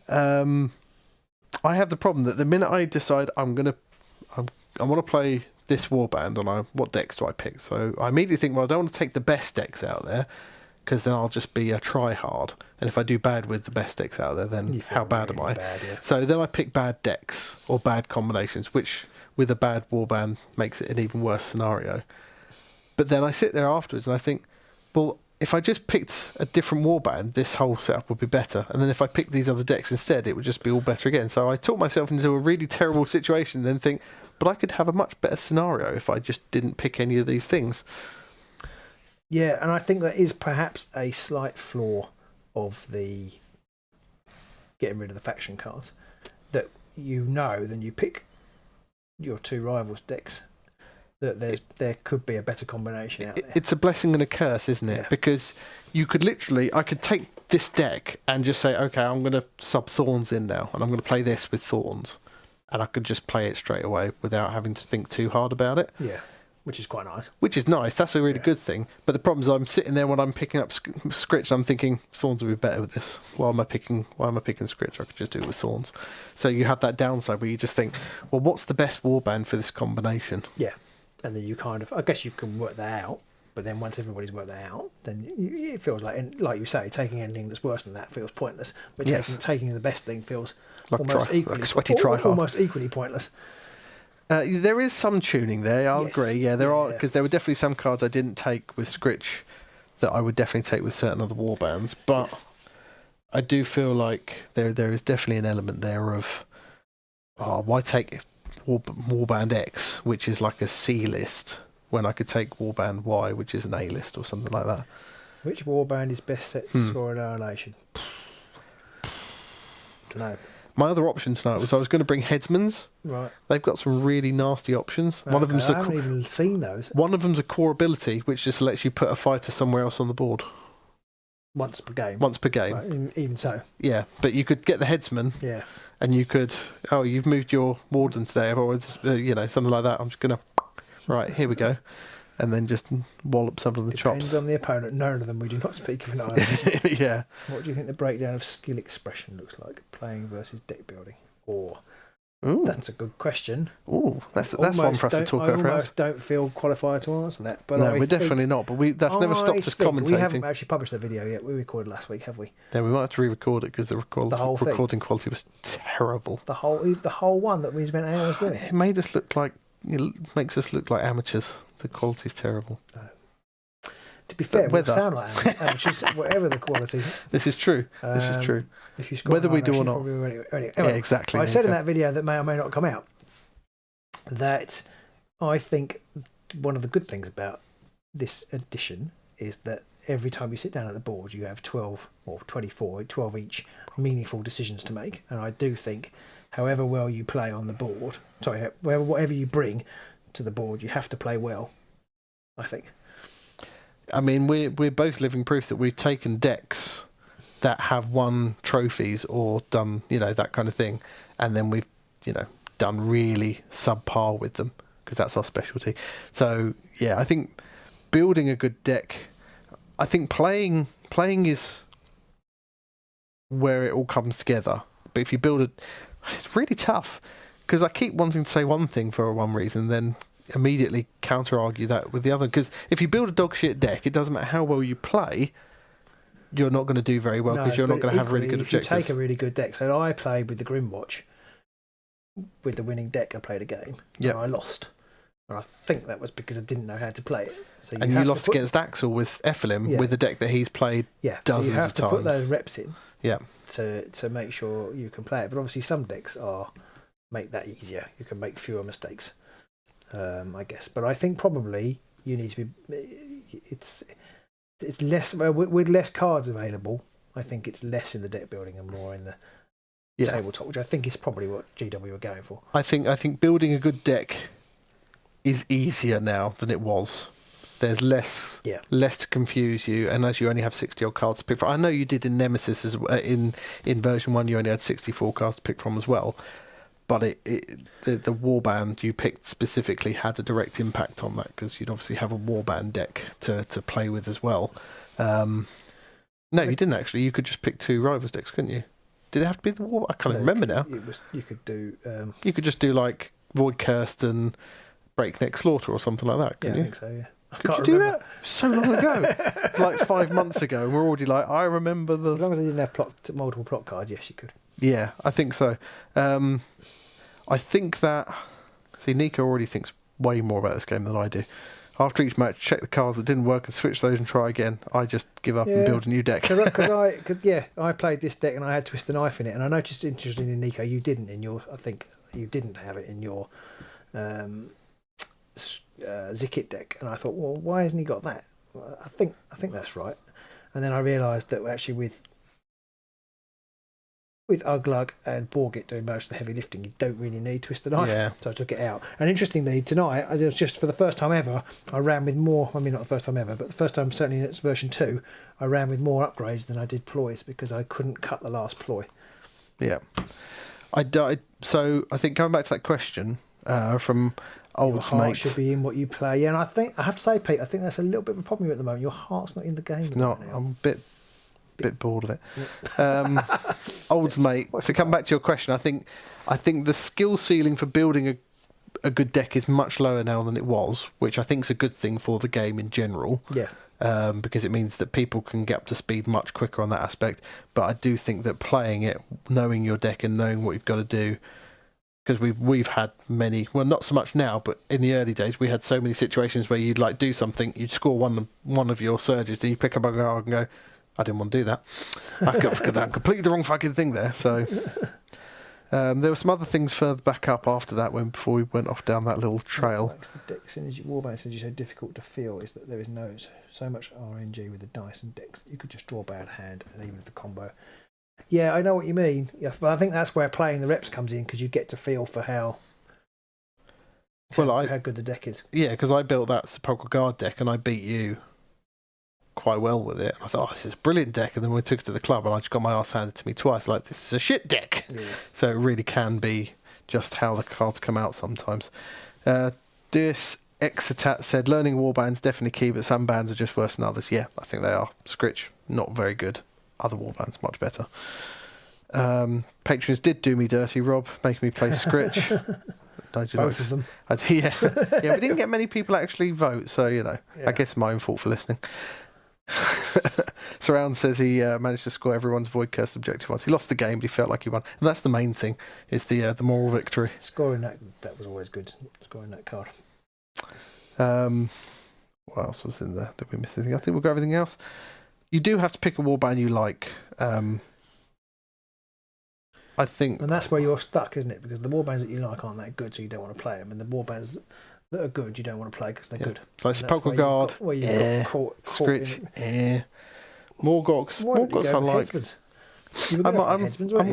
I have the problem that the minute I decide I want to play this warband, and what decks do I pick? So I immediately think, well, I don't want to take the best decks out there, because then I'll just be a try-hard. And if I do bad with the best decks out there, then how bad am I? Bad, yeah. So then I pick bad decks or bad combinations, which with a bad warband makes it an even worse scenario. But then I sit there afterwards and I think, well, if I just picked a different warband, this whole setup would be better. And then if I picked these other decks instead, it would just be all better again. So I talk myself into a really terrible situation and then think, but I could have a much better scenario if I just didn't pick any of these things. Yeah, and I think that is perhaps a slight flaw of the getting rid of the faction cards. That then you pick your two rivals decks, that there could be a better combination out there. It's a blessing and a curse, isn't it? Yeah. Because I could take this deck and just say, okay, I'm going to sub Thorns in now, and I'm going to play this with Thorns, and I could just play it straight away without having to think too hard about it. Yeah. Which is quite nice. Which is nice. That's a really good thing. But the problem is, I'm sitting there when I'm picking up Scritch, I'm thinking Thorns would be better with this. Why am I picking Scritch? I could just do it with Thorns. So you have that downside where you just think, well, what's the best warband for this combination? Yeah, and then you I guess you can work that out. But then once everybody's worked that out, then it feels like you say, taking anything that's worse than that feels pointless. But taking the best thing feels like sweaty try-hard. Almost equally pointless. There is some tuning there, I'll agree. Yeah, there are, because there were definitely some cards I didn't take with Scritch that I would definitely take with certain other warbands. But I do feel like there is definitely an element there of, why take Warband X, which is like a C list, when I could take Warband Y, which is an A list or something like that. Which warband is best set to score Annihilation? Don't know. My other option tonight was I was going to bring Headsmans. Right. They've got some really nasty options. I haven't even seen those. One of them's a core ability, which just lets you put a fighter somewhere else on the board. Once per game. Right, even so. Yeah, but you could get the Headsman. Yeah. And you could, you've moved your Warden today, or something like that. I'm just going to, right, here we go. And then just wallop some of the chops. Depends on the opponent. None of them we do not speak of Annihilation. Yeah. What do you think the breakdown of skill expression looks like? Playing versus deck building? Or that's a good question. Ooh, that's one for us to talk over. I almost don't feel qualified to answer that. But no, we're definitely not. But that's never stopped us commentating. We haven't actually published the video yet. We recorded last week, have we? Then we might have to re-record it because the recording quality was terrible. The whole one that we spent hours doing. It makes us look like amateurs. The quality's terrible. To be fair, we sound like amateurs, whatever the quality. This is true. Whether we do or not. Anyway, yeah, exactly. I said in that video that may or may not come out that I think one of the good things about this edition is that every time you sit down at the board, you have 12 or 24, 12 each meaningful decisions to make. And I do think, however well you play on the board, whatever you bring to the board, you have to play well, I think. I mean, we're both living proof that we've taken decks that have won trophies or done, that kind of thing, and then we've, done really subpar with them because that's our specialty. So yeah, I think building a good deck, I think playing is where it all comes together. But if you build it, it's really tough because I keep wanting to say one thing for one reason, then immediately counter argue that with the other. Because if you build a dog shit deck, it doesn't matter how well you play, you're not going to do very well because you're not going to have really good objectives. If you take a really good deck, so I played with the Grimwatch with the winning deck. I played a game and I lost. And I think that was because I didn't know how to play it. So you lost against Axel with Ephelim with a deck that he's played dozens of times. You have to put those reps in to make sure you can play it. But obviously some decks make that easier. You can make fewer mistakes, I guess. But I think probably you need to be... It's less... with less cards available, I think it's less in the deck building and more in the tabletop, which I think is probably what GW are going for. I think building a good deck is easier now than it was. There's less to confuse you, and as you only have 60 odd cards to pick from, I know you did in Nemesis as in version 1 you only had 64 cards to pick from as well, but the Warband you picked specifically had a direct impact on that because you'd obviously have a Warband deck to play with as well. No, you didn't actually. You could just pick 2 Rivals decks, couldn't you? Did it have to be the Warband? I can't remember now. You could do... you could just do like Void Cursed and Breakneck Slaughter or something like that, couldn't you? I think so, yeah. Could you do that? So long ago. Like 5 months ago, and we're already like, I remember the... As long as I didn't have multiple plot cards, yes, you could. Yeah, I think so. I think that... See, Nico already thinks way more about this game than I do. After each match, check the cards that didn't work and switch those and try again. I just give up and build a new deck. I played this deck and I had Twist the Knife in it, and I noticed, interestingly, Nico, you didn't in your... I think you didn't have it in your... Zikit deck, and I thought, well, why hasn't he got that? Well, I think that's right. And then I realised that actually with Uglug and Borgit doing most of the heavy lifting, you don't really need Twist the Knife. So I took it out. And interestingly, tonight, I was just for the first time ever, I ran with more. I mean, not the first time ever, but the first time certainly in its version 2, I ran with more upgrades than I did ploys because I couldn't cut the last ploy. Yeah, I died. So I think going back to that question from Old's mate, should be in what you play. Yeah, and I have to say, Pete, I think that's a little bit of a problem at the moment. Your heart's not in the game. It's not. Right, I'm a bit bored of it. Yeah. Old's mate. To come back to your question, I think the skill ceiling for building a good deck is much lower now than it was, which I think is a good thing for the game in general. Yeah. Because it means that people can get up to speed much quicker on that aspect. But I do think that playing it, knowing your deck and knowing what you've got to do, because we've had many, well, not so much now, but in the early days we had so many situations where you'd like do something, you'd score one of your surges, then you pick up a card and go, I didn't want to do that. I got completely the wrong fucking thing there. So there were some other things further back up after that before we went off down that little trail. The deck synergy, Warband synergy so difficult to feel is that there is so much RNG with the dice and decks that you could just draw a bad hand, and even with the combo. Yeah, I know what you mean. Yeah, but I think that's where playing the reps comes in, because you get to feel for how good the deck is. Yeah, because I built that Sepulchral Guard deck and I beat you quite well with it. I thought, this is a brilliant deck, and then we took it to the club and I just got my ass handed to me twice, like, this is a shit deck. Yeah. So it really can be just how the cards come out sometimes. Deus Exitat said, learning warbands definitely key, but some bands are just worse than others. Yeah, I think they are. Scritch, not very good. Other warbands, much better. Patrons did do me dirty, Rob, making me play Scritch. Both of them. Yeah, we didn't get many people actually vote, so, I guess my own fault for listening. Surround says he managed to score everyone's Void Curse objective once. He lost the game, but he felt like he won. And that's the main thing, is the moral victory. Scoring that was always good, scoring that card. What else was in there? Did we miss anything? I think we'll go everything else. You do have to pick a warband you like. I think... And that's where you're stuck, isn't it? Because the warbands that you like aren't that good, so you don't want to play them. And the warbands that are good, you don't want to play because they're good. So Sepulchral Guard, Scritch, Morgox. Morgox I like.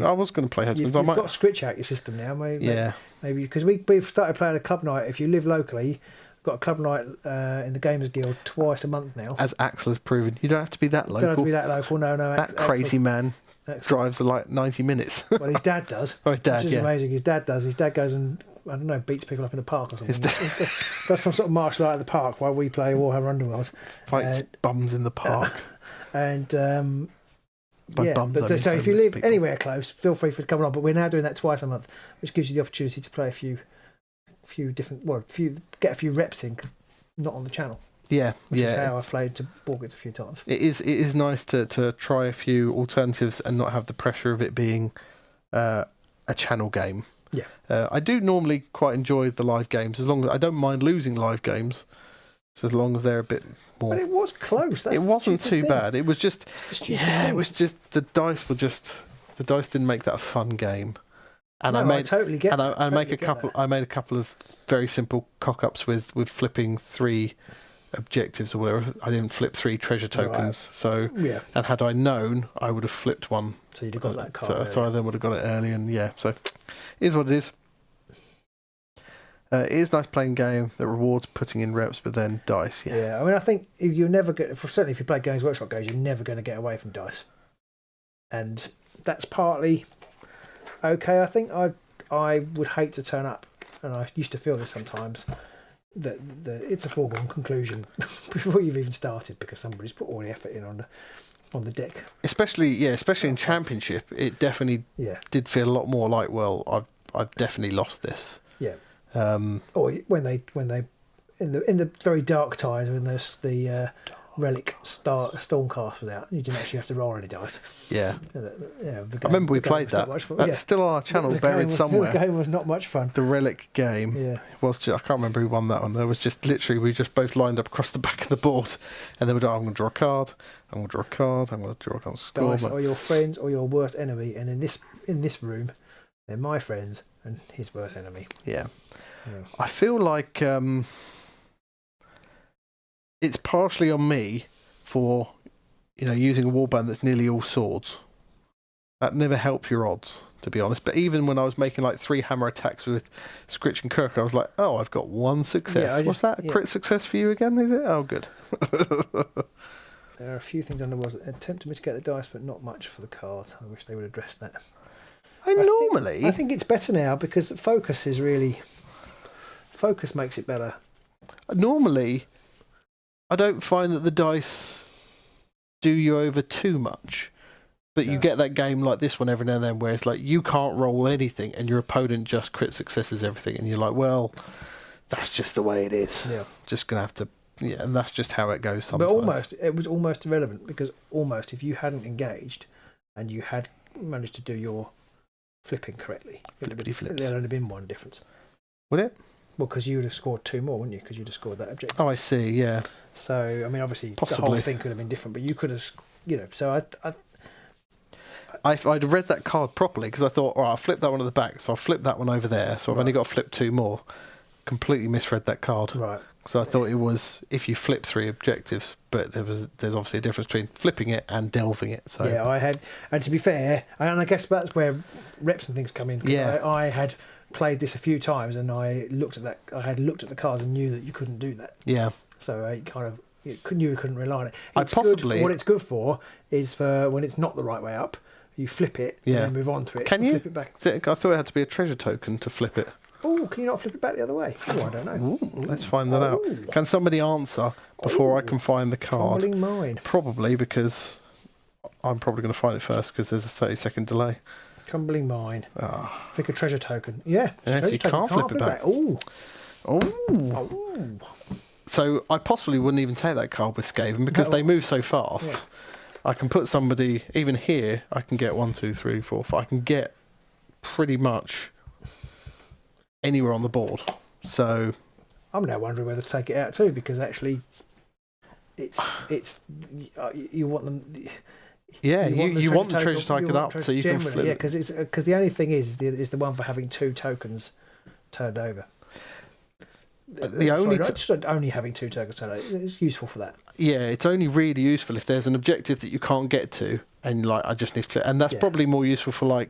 I was going to play Headsman's. You've got Scritch out your system now. Maybe because we've started playing a club night. If you live locally, got a club night in the Gamers Guild twice a month now. As Axel has proven, you don't have to be that local. Don't have to be that local. No. That crazy man drives like 90 minutes. Well, his dad does. Oh, his dad, which is amazing. His dad does. His dad goes and, I don't know, beats people up in the park or something. Does some sort of martial art at the park while we play Warhammer Underworld. Fights bums in the park. And bums, but so if you live anywhere close, feel free to come along. But we're now doing that twice a month, which gives you the opportunity to play get a few reps in, cause not on the channel. Yeah, which is how I've played to Borgits a few times. It is nice to try a few alternatives and not have the pressure of it being a channel game. Yeah, I do normally quite enjoy the live games, as long as I don't mind losing live games, so as long as they're a bit more. But it was close. It wasn't too bad. It was just it was just the dice didn't make that a fun game. And I totally get. And I made a couple of very simple cock-ups with flipping 3 objectives or whatever. I didn't flip 3 treasure tokens. Right. So and had I known, I would have flipped one. So you'd have got that card. So I then would have got it early, and so it is what it is. It is nice playing game that rewards putting in reps, but then dice. Yeah. I mean, I think you're never certainly if you play Games Workshop games, you're never going to get away from dice, and that's partly. Okay, I think I would hate to turn up, and I used to feel this sometimes, that it's a foregone conclusion before you've even started because somebody's put all the effort in on the deck. Especially in Championship, it definitely did feel a lot more like, well, I've definitely lost this. Yeah. Or when they in the very dark times when there's the Relic Stormcast was out, you didn't actually have to roll any dice. Yeah. I remember we played that. That's still on our channel, buried somewhere. The game was not much fun. The Relic game. Yeah. Was just, I can't remember who won that one. There was just literally we just both lined up across the back of the board, and then we'd I'm going to draw a card. I'm going to draw a card. I'm going to draw a card. Dice or your friends or your worst enemy, and in this room, they're my friends and his worst enemy. Yeah. I feel like. It's partially on me for, using a warband that's nearly all swords. That never helps your odds, to be honest. But even when I was making like 3 hammer attacks with Scritch and Kirk, I was like, oh, I've got 1 success. What's that? A crit success for you again, is it? Oh, good. There are a few things under was attempt to mitigate the dice, but not much for the card. I wish they would address that. I think it's better now because focus makes it better. Normally, I don't find that the dice do you over too much, but you get that game like this one every now and then where it's like you can't roll anything and your opponent just crit successes everything, and you're like, well, that's just the way it is. Yeah, just gonna have to. Yeah, and that's just how it goes sometimes. But it was almost irrelevant because if you hadn't engaged and you had managed to do your flipping correctly, there'd only been 1 difference. Would it? Well, because you would have scored 2 more, wouldn't you? Because you'd have scored that objective. Oh, I see. Yeah. So, I mean, obviously, the whole thing could have been different, but you could have, So I'd read that card properly because I thought, all right, I'll flip that one at the back, so I'll flip that one over there. So I've only got to flip 2 more. Completely misread that card. Right. So I thought it was if you flip 3 objectives, but there's obviously a difference between flipping it and delving it. So yeah, I had, and to be fair, and I guess that's where reps and things come in. Yeah. I had played this a few times, and I had looked at the cards and knew that you couldn't do that. Yeah. So I knew you couldn't rely on it. What it's good for is for when it's not the right way up, you flip it and then move on to it. Can you flip it back? I thought it had to be a treasure token to flip it. Oh, can you not flip it back the other way? Oh, I don't know. Ooh, let's find that out. Can somebody answer before I can find the card? Crumbling Mine. Probably, because I'm probably going to find it first because there's a 30-second delay. Crumbling Mine. Pick a treasure token. Yeah. Yes, you can't flip it back. Oh. So I possibly wouldn't even take that card with Skaven because they move so fast. Yeah. I can put somebody, even here, I can get 1, 2, 3, 4, 5. I can get pretty much anywhere on the board. So I'm now wondering whether to take it out too, because actually it's you want them. Yeah, you want the treasure token up so you can flip it. Yeah, because the only thing is the one for having 2 tokens turned over. Only having 2 tokens turned over is useful for that. Yeah, it's only really useful if there's an objective that you can't get to, and I just need to flip. And that's probably more useful for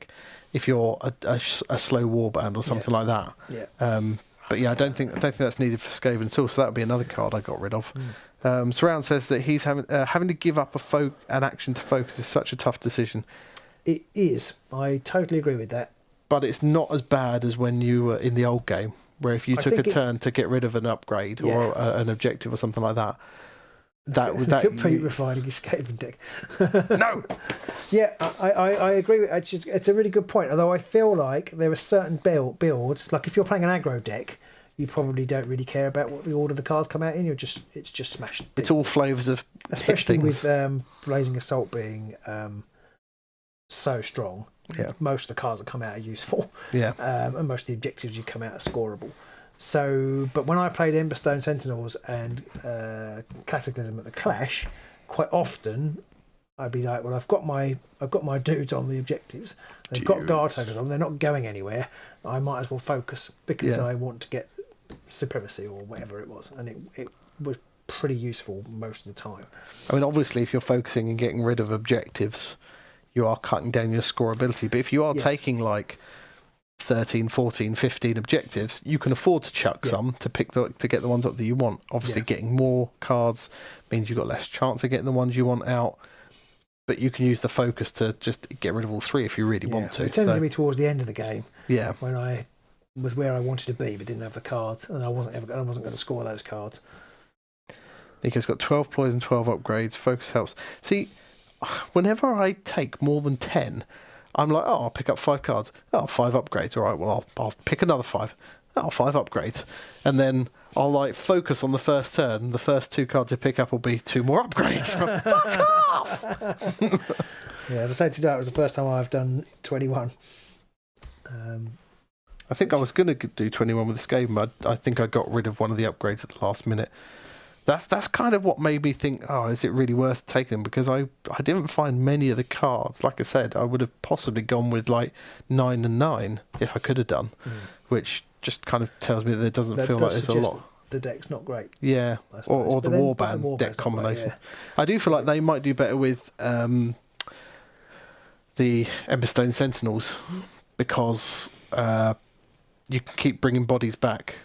if you're a slow warband or something like that. Yeah. But yeah, I don't think that's needed for Skaven at all. So that would be another card I got rid of. Surround says that he's having to give up an action to focus is such a tough decision. It is. I totally agree with that. But it's not as bad as when you were in the old game, where if you took a turn to get rid of an upgrade or an objective or something like that, that could be refining your Skaven deck. No. Yeah, I agree with it. It's a really good point. Although I feel like there are certain builds, like if you're playing an aggro deck, you probably don't really care about what the order the cards come out in. It's just smashed. It's all flavours of especially with Blazing Assault being so strong. Yeah, most of the cards that come out are useful. Yeah, and most of the objectives you come out are scoreable. So, but when I played Emberstone Sentinels and Cataclysm at the Clash, quite often I'd be like, well, I've got my dudes on the objectives. They've got guard tokens on. They're not going anywhere. I might as well focus because I want to get supremacy or whatever it was, and it was pretty useful most of the time. I mean, obviously, if you're focusing and getting rid of objectives, you are cutting down your scoreability. But if you are taking like 13, 14, 15 objectives, you can afford to chuck some to get the ones up that you want. Obviously, getting more cards means you've got less chance of getting the ones you want out. But you can use the focus to just get rid of all three if you really want to. It tended to be towards the end of the game. Yeah. When I was where I wanted to be, but didn't have the cards, and I wasn't going to score those cards. Nico's got 12 poison, 12 upgrades. Focus helps. See, whenever I take more than 10, I'm like, oh, I'll pick up 5 cards. Oh, 5 upgrades. All right, well, I'll pick another 5. Oh, 5 upgrades. And then I'll like focus on the first turn. The first 2 cards I pick up will be 2 more upgrades. Fuck off! Yeah, as I said today, it was the first time I've done 21. I think I was going to do 21 with this game, but I think I got rid of one of the upgrades at the last minute. That's kind of what made me think, oh, is it really worth taking them? Because I didn't find many of the cards. Like I said, I would have possibly gone with like 9 and 9 if I could have done, which just kind of tells me that it doesn't feel like there's a lot. The deck's not great. Yeah, or the Warband deck combination. I do feel like they might do better with the Emberstone Sentinels because you can keep bringing bodies back.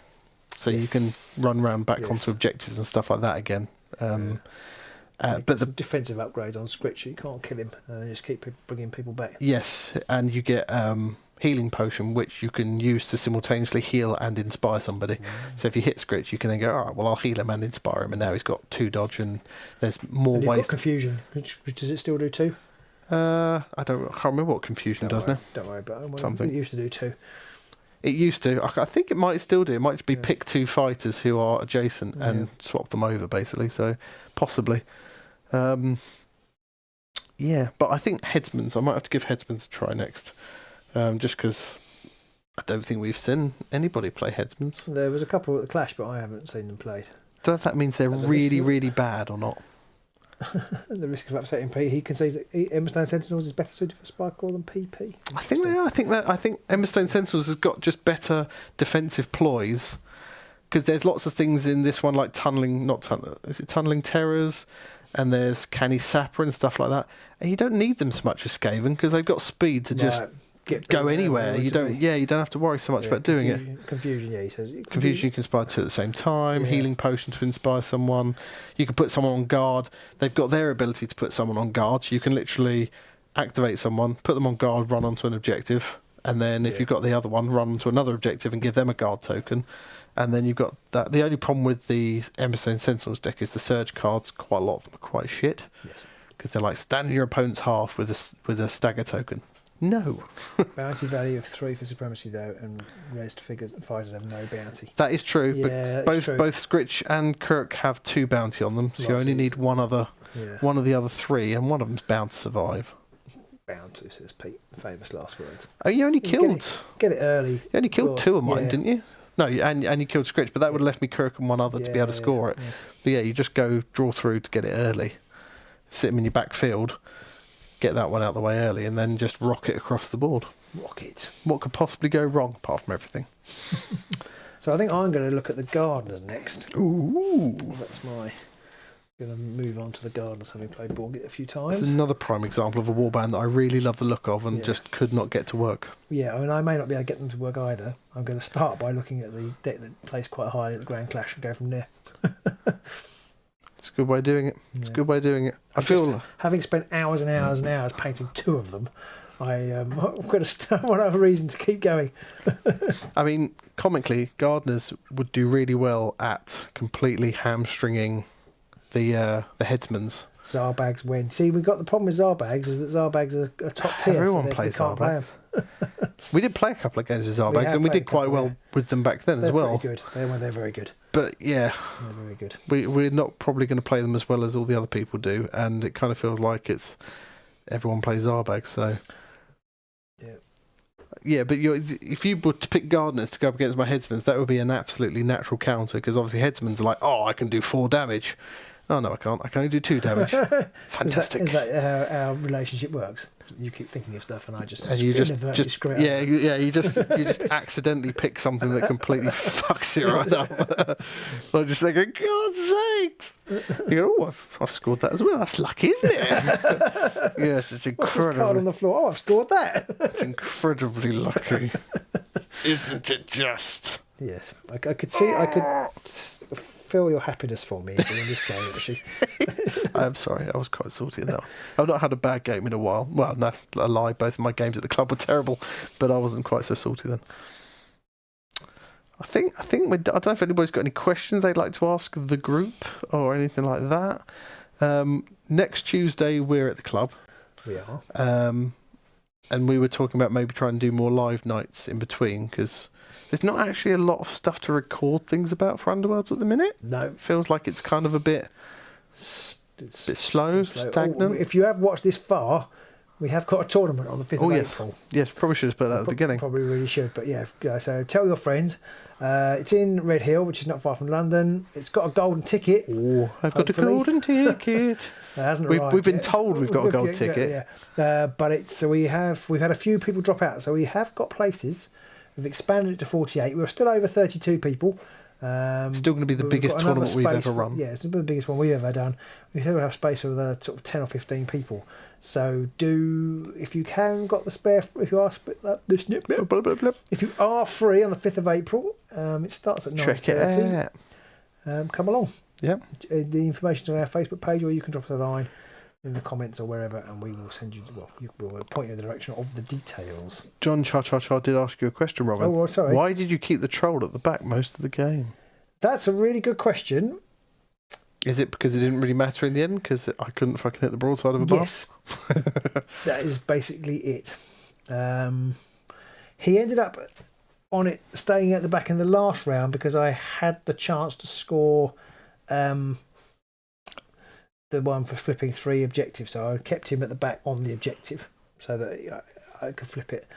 So you can run around back onto objectives and stuff like that again. But the defensive upgrades on Scritch, you can't kill him, and just keep bringing people back. Yes, and you get healing potion, which you can use to simultaneously heal and inspire somebody. So if you hit Scritch, you can then go, all right, well, I'll heal him and inspire him, and now he's got 2 dodge, and there's more ways. Got confusion, which does it still do 2? I can't remember what confusion does now. Don't worry about it. Something. It used to do 2. It used to. I think it might still do. It might just be pick 2 fighters who are adjacent and swap them over, basically. So, possibly. But I think Headsman's. I might have to give Headsman's a try next. Just because I don't think we've seen anybody play Headsman's. There was a couple at the Clash, but I haven't seen them played. Does that mean they're really, really bad or not? The risk of upsetting P. He concedes that Emberstone Sentinels is better suited for Spycrawl than PP. I think they are. I think Emberstone Sentinels has got just better defensive ploys because there's lots of things in this one like tunneling terrors, and there's canny sapper and stuff like that. And you don't need them so much with Skaven because they've got speed to just go anywhere. You don't have to worry so much about doing it. Confusion, he says. Confusion, you can inspire 2 at the same time. Healing potion to inspire someone. You can put someone on guard. They've got their ability to put someone on guard. So you can literally activate someone, put them on guard, run onto an objective, and then if you've got the other one, run onto another objective and give them a guard token. And then you've got that. The only problem with the Emberstone Sentinels deck is the surge cards. Quite a lot of them are quite shit. Yes. Because they're like stand in your opponent's half with a stagger token. No. Bounty value of 3 for supremacy though, and rest fighters have no bounty. That is true, but both Scritch and Kirk have 2 bounty on them, so you only need one of the other 3, and one of them's bound to survive. Bound to, says Pete. Famous last words. Oh, you only killed. Get it early. You only killed 2 of mine, didn't you? No, and you killed Scritch, but that would have left me Kirk and one other to be able to score it. But you just go draw through to get it early. Sit them in your back field. Get that one out of the way early and then just rock it across the board. Rocket. What could possibly go wrong apart from everything? So I think I'm going to look at the Gardeners next. Ooh. That's my going to move on to the Gardeners, having played Borgit a few It's times. another prime example of a warband that I really love the look of and Yeah. just could not get to work. Yeah, I mean, I may not be able to get them to work either. I'm going to start by looking at the deck that plays quite high at the Grand Clash and go from there. It's a good way of doing it. It's a good way of doing it. I feel having spent hours and hours and hours painting 2 of them, I've got to start one other reason to keep going. I mean, comically, Gardeners would do really well at completely hamstringing the headsmans. Zarbags win. See, we've got the problem with Zarbags is that Zarbags are top tier. Everyone so plays can't play Zarbags. them. We did play a couple of games with Zarbags, have and we played did a quite couple, well yeah. with them back then They're as well. pretty good. They're very good. But yeah, They're very good. we're not probably going to play them as well as all the other people do, and it kind of feels like it's everyone plays Zarbags, so Yeah. yeah. But if you were to pick Gardeners to go up against my Headsmans, that would be an absolutely natural counter, because obviously Headsmans are like, oh, I can do 4 damage. Oh no, I can't. I can only do 2 damage. Fantastic. Is that how our relationship works? You keep thinking of stuff, and I just And you inadvertently just screw it yeah, up. yeah. You just accidentally pick something that completely fucks it right up. I just think, God's sakes! You go, oh, I've scored that as well. That's lucky, isn't it? Yes, it's What's this card on incredible. the floor? Oh, I've scored that. It's incredibly lucky, isn't it? Just. Yes, I could feel your happiness for me in this game. Actually, I'm sorry, I was quite salty in that one. I've not had a bad game in a while. Well, that's a lie. Both of my games at the club were terrible, but I wasn't quite so salty then. I don't know if anybody's got any questions they'd like to ask the group or anything like that. Next Tuesday we're at the club. we are. And we were talking about maybe trying to do more live nights in between, because there's not actually a lot of stuff to record things about for Underworlds at the minute. No, It feels like it's kind of a bit slow, stagnant. Oh, if you have watched this far, we have got a tournament on the 5th of yes. April. Yes, probably should have put that at the beginning. Probably really should, but yeah. So tell your friends. It's in Red Hill, which is not far from London. It's got a golden ticket. Oh, I've got a Hopefully. golden ticket. It hasn't We've arrived been yet. told we've got a gold Exactly, ticket. yeah. But we've had a few people drop out, so we have got places. We've expanded it to 48. We're still over 32 people. Still going to be the we've biggest got another tournament we've space ever run. Yeah, it's the biggest one we've ever done. We still have space for sort of 10 or 15 people. So if you can got the spare, if you are split up this nip, if you are free on the 5th of April, it starts at 9:30. Check it out. Come along. Yeah. The information's on our Facebook page, or you can drop us a line in the comments or wherever, and we will send you. We'll point you in the direction of the details. John Cha did ask you a question, Robin. Oh, well, sorry. Why did you keep the troll at the back most of the game? That's a really good question. Is it because it didn't really matter in the end? Because I couldn't fucking hit the broadside of a Yes, that is basically it. He ended up on it staying at the back in the last round because I had the chance to score the one for flipping 3 objectives, so I kept him at the back on the objective so that I could flip it.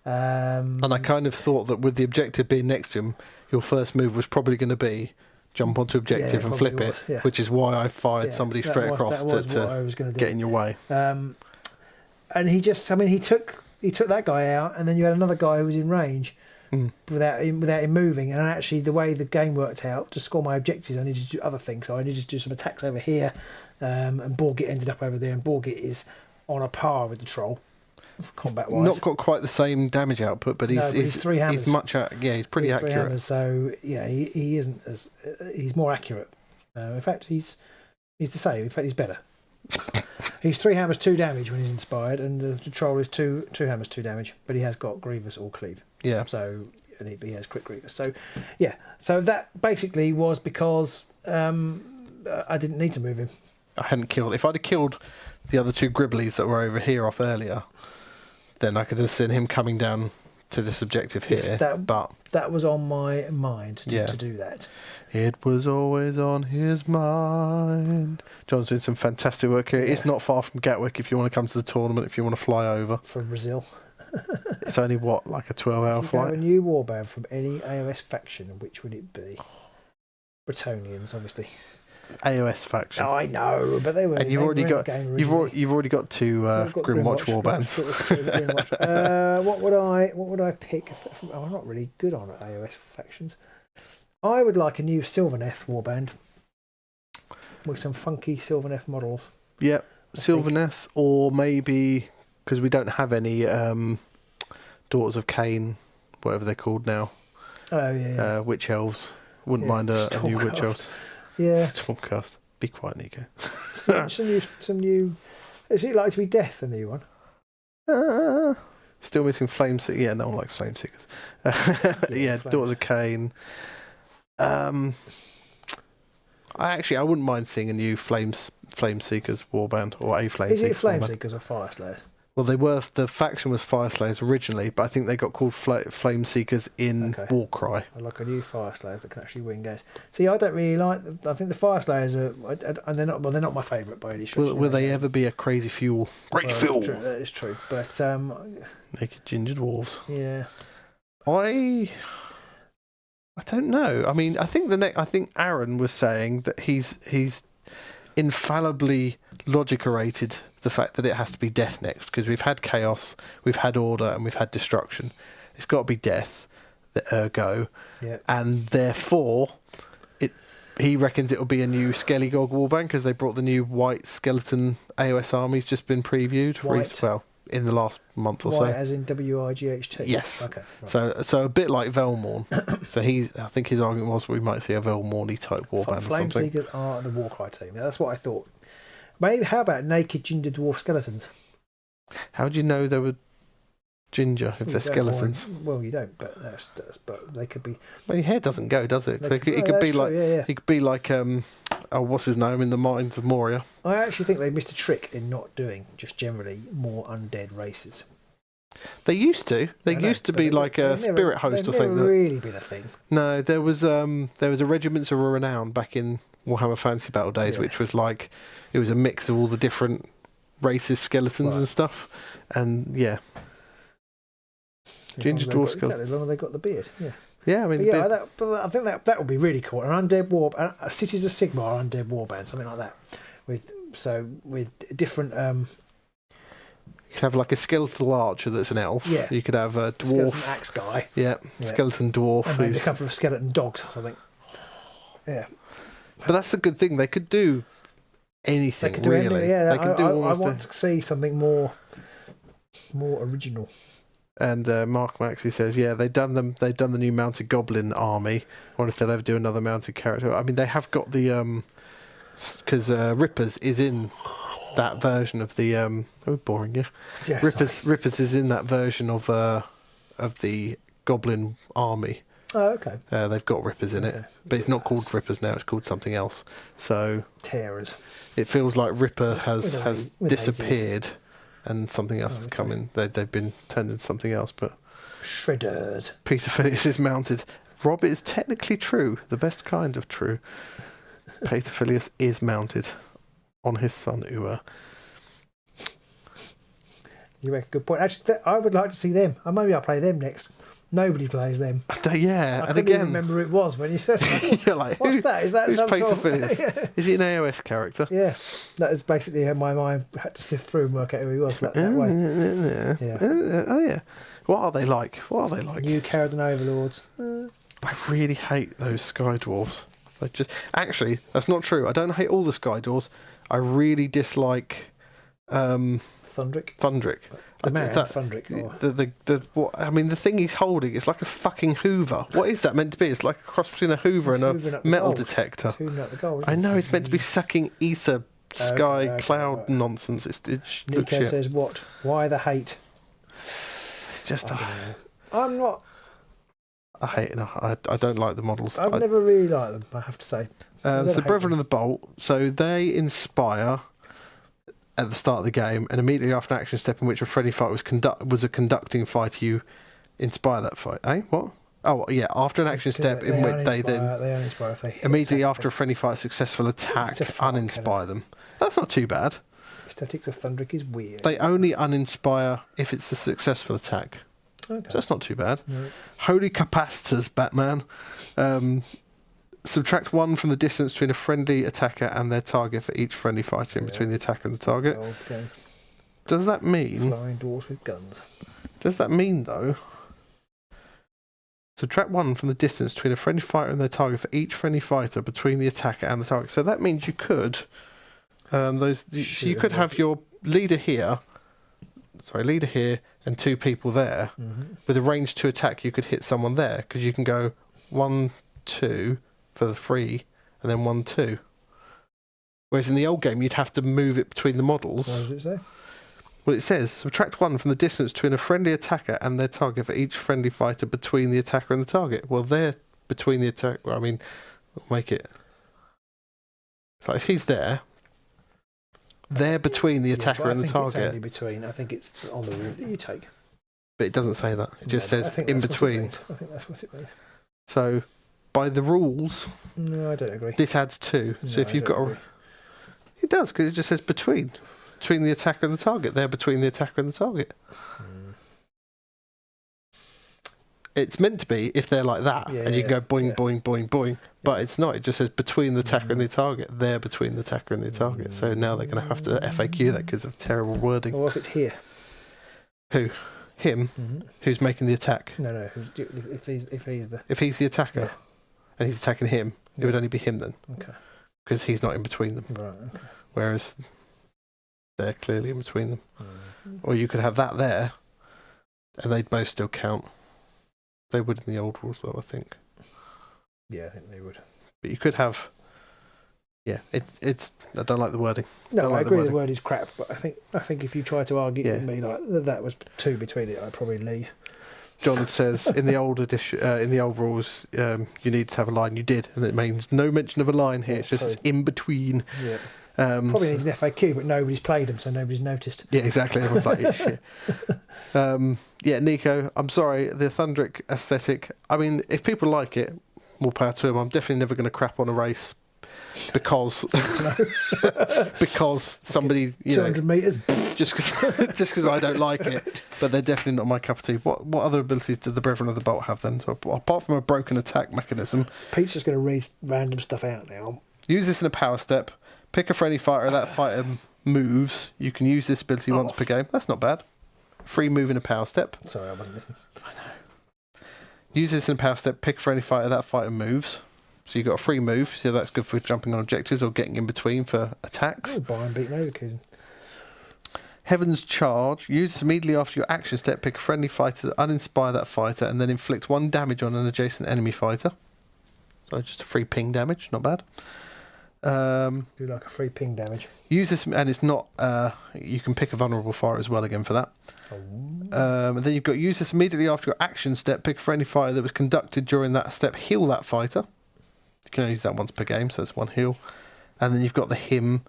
And I kind of thought that with the objective being next to him, your first move was probably going to be jump onto objective and flip it, yeah. which is why I fired Yeah, somebody that straight was across what to I was going to do. get in your way. And he just, he took that guy out, and then you had another guy who was in range without him moving. And actually, the way the game worked out, to score my objectives, I needed to do other things. So I needed to do some attacks over here, and Borgit ended up over there. And Borgit is on a par with the troll, combat wise. Not got quite the same damage output, but he's 3 hammers. he's much he's pretty He's 3 accurate. hammers, so yeah, he isn't as he's more accurate. In fact, he's the same. In fact, he's better. He's 3 hammers, 2 damage when he's inspired, and the troll is 2 hammers, 2 damage. But he has got Grievous or Cleave. Yeah. So and he has Crit Grievous. So yeah. So that basically was because I didn't need to move him. I hadn't killed. If I'd have killed the other 2 Gribblies that were over here off earlier, then I could have seen him coming down to this objective here. Yes, but that was on my mind to Yeah. do that. it was always on his mind. John's doing some fantastic work here. It's Yeah. not far from Gatwick if you want to come to the tournament, if you want to fly over. From Brazil. It's only, like a 12-hour If you have a flight? new warband from any AOS faction, which would it be? Bretonians, obviously. AOS faction. Oh, I know, but they were. And you've already got 2 Grimwatch warbands. What would I pick? I'm not really good on AOS factions. I would like a new Sylvaneth warband. with some funky Sylvaneth models. Yep, Sylvaneth, or maybe because we don't have any Daughters of Cain, whatever they're called now. Oh yeah. Witch elves. Wouldn't mind a new witch elves. Yeah. Stormcast. Be quiet, Nico. some new. Is it likely to be Death, the new one? Still missing Flame Seekers. Yeah, no one likes Flame Seekers. Daughters of Cain. I wouldn't mind seeing a new Flame Seekers warband or a Flame Seekers. Is it Flame warband. Seekers or Fire Slayers? Well, the faction was Fire Slayers originally, but I think they got called Flame Seekers in Warcry. I like a new Fire Slayers that can actually win games. See, I don't really like. I think the Fire Slayers are, and they're not. Well, they're not my favourite by any stretch. Will they ever be a crazy fuel? Fuel. That is true. But naked ginger dwarves. Yeah. I don't know. I mean, I think Aaron was saying that he's infallibly logic-orated the fact that it has to be death next, because we've had chaos, we've had order, and we've had destruction. It's got to be death, ergo, and therefore, he reckons it will be a new Skelligog warband because they brought the new white skeleton AOS armies just been previewed. Well, in the last month or so. As in WIGHT? Yes. Okay. Right. So a bit like Velmorn. So I think his argument was we might see a Velmorn-y type warband or something. Flame Seekers are the Warcry team. That's what I thought. Maybe, how about naked ginger dwarf skeletons? How do you know they were ginger if they're skeletons? Well, you don't, but but they could be. Well, your hair doesn't go, does it? It could be like it could be like what's his name in the Mines of Moria. I actually think they missed a trick in not doing just generally more undead races. They used to. They used to be like a spirit host or something. Never really been a thing. No, there was a Regiments of Renown back in Warhammer Fantasy Battle days, which was like it was a mix of all the different races, skeletons and stuff, and ginger dwarf skeletons. As long as they got the beard, Yeah, I mean, I think that would be really cool. An undead war, Cities of Sigmar undead warband, something like that, with different. You could have like a skeletal archer that's an elf. Yeah. You could have a dwarf skeleton axe guy. Yeah. Skeleton dwarf. And maybe a couple of skeleton dogs or something. Yeah. But that's the good thing. They could do anything. They could do really. Anything, They can do almost. I want to see something more original. And Mark Maxey says, they've done the new mounted goblin army. I wonder if they'll ever do another mounted character. I mean, they have got the because Rippers is in that version of the boring, yeah. Rippers is in that version of the goblin army. Oh, okay. They've got Rippers in it, but it's not called Rippers now. It's called something else. So Terrors. It feels like Ripper has disappeared, and something else has come in. They've been turned into something else. But Shredders. Peter Phineas is mounted. Rob, is technically true, the best kind of true. Peter Phineas is mounted on his son Ua. You make a good point. Actually, I would like to see them. Maybe I'll play them next. Nobody plays them. Yeah, I couldn't even remember who it was when you said you're like, what's that? Is that who's some Peter sort of... Phineas? Is he an AOS character? Yeah, that is basically how my mind had to sift through and work out who he was that way. Oh yeah. What are they like? New Caradon Overlords. I really hate those Sky Dwarves. Actually, that's not true. I don't hate all the Sky Dwarves. I really dislike Thundrick. The man, Thundrick. The thing he's holding is like a fucking Hoover. What is that meant to be? It's like a cross between a Hoover and a metal detector. I know it's meant to be sucking ether, sky, cloud nonsense. Nico says what? Why the hate? It's just. I'm not. I hate it. I don't like the models. I've never really liked them, I have to say. So Brethren of the Bolt, so they inspire at the start of the game, and immediately after an action step in which a friendly fight was a conducting fight, you inspire that fight. What? Oh, yeah, after an action step in which they uninspire if they immediately after a friendly fight, successful attack, uninspire them. That's not too bad. Aesthetics of Thundrick is weird. They only uninspire if it's a successful attack. Okay. So that's not too bad. No. Holy capacitors, Batman. Subtract 1 from the distance between a friendly attacker and their target for each friendly fighter in between the attacker and the target. Okay. Does that mean... Flying dwarves with guns. Does that mean, though, Subtract 1 from the distance between a friendly fighter and their target for each friendly fighter between the attacker and the target. So that means you could you could have your leader here, and 2 people there. With a range to attack, you could hit someone there because you can go 1, 2 for the 3, and then 1, 2. Whereas in the old game, you'd have to move it between the models. What does it say? Well, it says, subtract 1 from the distance between a friendly attacker and their target for each friendly fighter between the attacker and the target. Well, they're between the attack. Well, I mean, make it. So if he's there, they're between the attacker and the target. It's only between. I think it's on the route that you take. But it doesn't say that. It just says in between. I think that's what it means. So, by the rules, no, I don't agree. This adds 2. So if you've got it does, because it just says between the attacker and the target. They're between the attacker and the target. It's meant to be if they're like that, and you can go boing, boing, boing, boing. But it's not. It just says between the attacker and the target. They're between the attacker and the target. So now they're going to have to FAQ that because of terrible wording. Or if it's here. Who? Him? Who's making the attack? No. If he's the attacker, and he's attacking him, it would only be him then. Okay. Because he's not in between them. Right. Okay. Whereas they're clearly in between them. Or you could have that there, and they'd both still count. They would in the old rules, though, I think. Yeah, I think they would. But you could have. Yeah, it's. I don't like the wording. No, I agree the word is crap, but I think if you try to argue with me like that was 2 between it, I'd probably leave. John says in the old edition, in the old rules, you need to have a line. You did, and it means no mention of a line here. It's just it's in between. Yeah. Probably needs an FAQ, but nobody's played them, so nobody's noticed. Yeah, exactly. Everyone's like, it's shit. Yeah, Nico, I'm sorry. The Thundric aesthetic. I mean, if people like it, more power to them. I'm definitely never going to crap on a race because somebody 200 meters just because I don't like it. But they're definitely not my cup of tea. What other abilities did the Brethren of the Bolt have then? So apart from a broken attack mechanism, Pete's just going to read random stuff out now. Use this in a power step. Pick a friendly fighter. That fighter moves. You can use this ability once per game. That's not bad. Free move in a power step. Sorry, I wasn't listening. I know. Use this in a power step. Pick a friendly fighter. That fighter moves. So you've got a free move. So that's good for jumping on objectives or getting in between for attacks. Oh, Bayern beating Leverkusen. Heaven's Charge. Use this immediately after your action step. Pick a friendly fighter. Uninspire that fighter and then inflict 1 damage on an adjacent enemy fighter. So just a free ping damage. Not bad. Do like a free ping damage. Use this, and it's not. You can pick a vulnerable fighter as well again for that. And then you've got use this immediately after your action step. Pick a friendly fighter that was conducted during that step. Heal that fighter. You can only use that once per game, so it's 1 heal. And then you've got the him.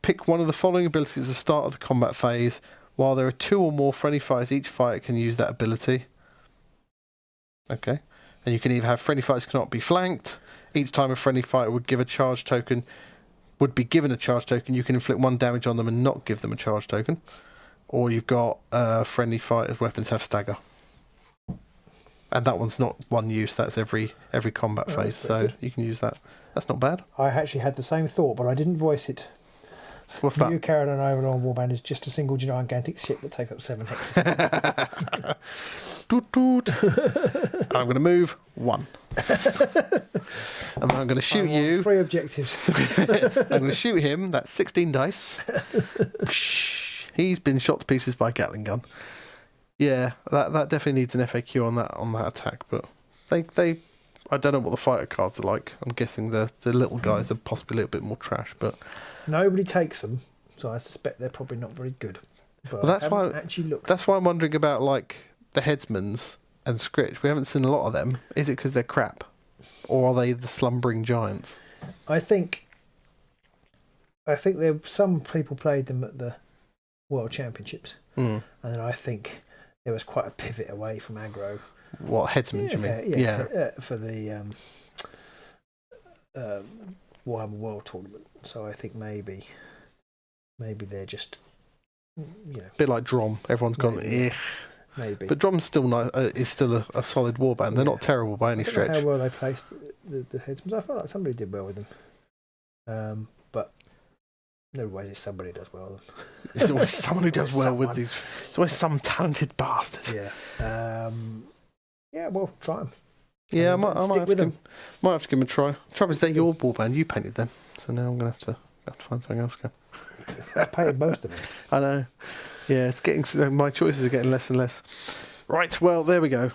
Pick one of the following abilities at the start of the combat phase. While there are 2 or more friendly fighters, each fighter can use that ability. Okay. And you can either have friendly fighters cannot be flanked. Each time a friendly fighter would be given a charge token, you can inflict 1 damage on them and not give them a charge token. Or you've got friendly fighters' weapons have stagger. And that one's not 1 use, that's every combat phase, so you can use that. That's not bad. I actually had the same thought, but I didn't voice it. What's that? You carried on over on Warband is just a single gigantic ship that takes up 7 hexes. Toot toot. I'm going to move 1. And then I'm going to shoot you. 3 objectives. I'm going to shoot him. That's 16 dice. He's been shot to pieces by a Gatling gun. Yeah, that definitely needs an FAQ on that attack. But they I don't know what the fighter cards are like. I'm guessing the little guys are possibly a little bit more trash, but nobody takes them, so I suspect they're probably not very good. But well, that's why actually looked. That's why I'm wondering about like the headsmans and script. We haven't seen a lot of them. Is it because they're crap, or are they the slumbering giants? I think there some people played them at the World Championships, and then I think there was quite a pivot away from aggro. What headsman? Do you mean? Yeah. For the Warhammer World Tournament. So I think maybe they're just a bit like Drom. Everyone's gone. Maybe. But Drom's still is still a solid warband. They're not terrible by any stretch. I don't know how well they placed the headsmen. I felt like somebody did well with them. But no way is somebody does well with them. There's always someone who does well with these. There's always some talented bastard. Yeah. Yeah, well, try them. Yeah, I might stick have with to them. might have to give them a try. Trouble is, they're your warband. You painted them, so now I'm gonna have to find something else. I painted most of them. I know. Yeah, it's getting. My choices are getting less and less. Right. Well, there we go.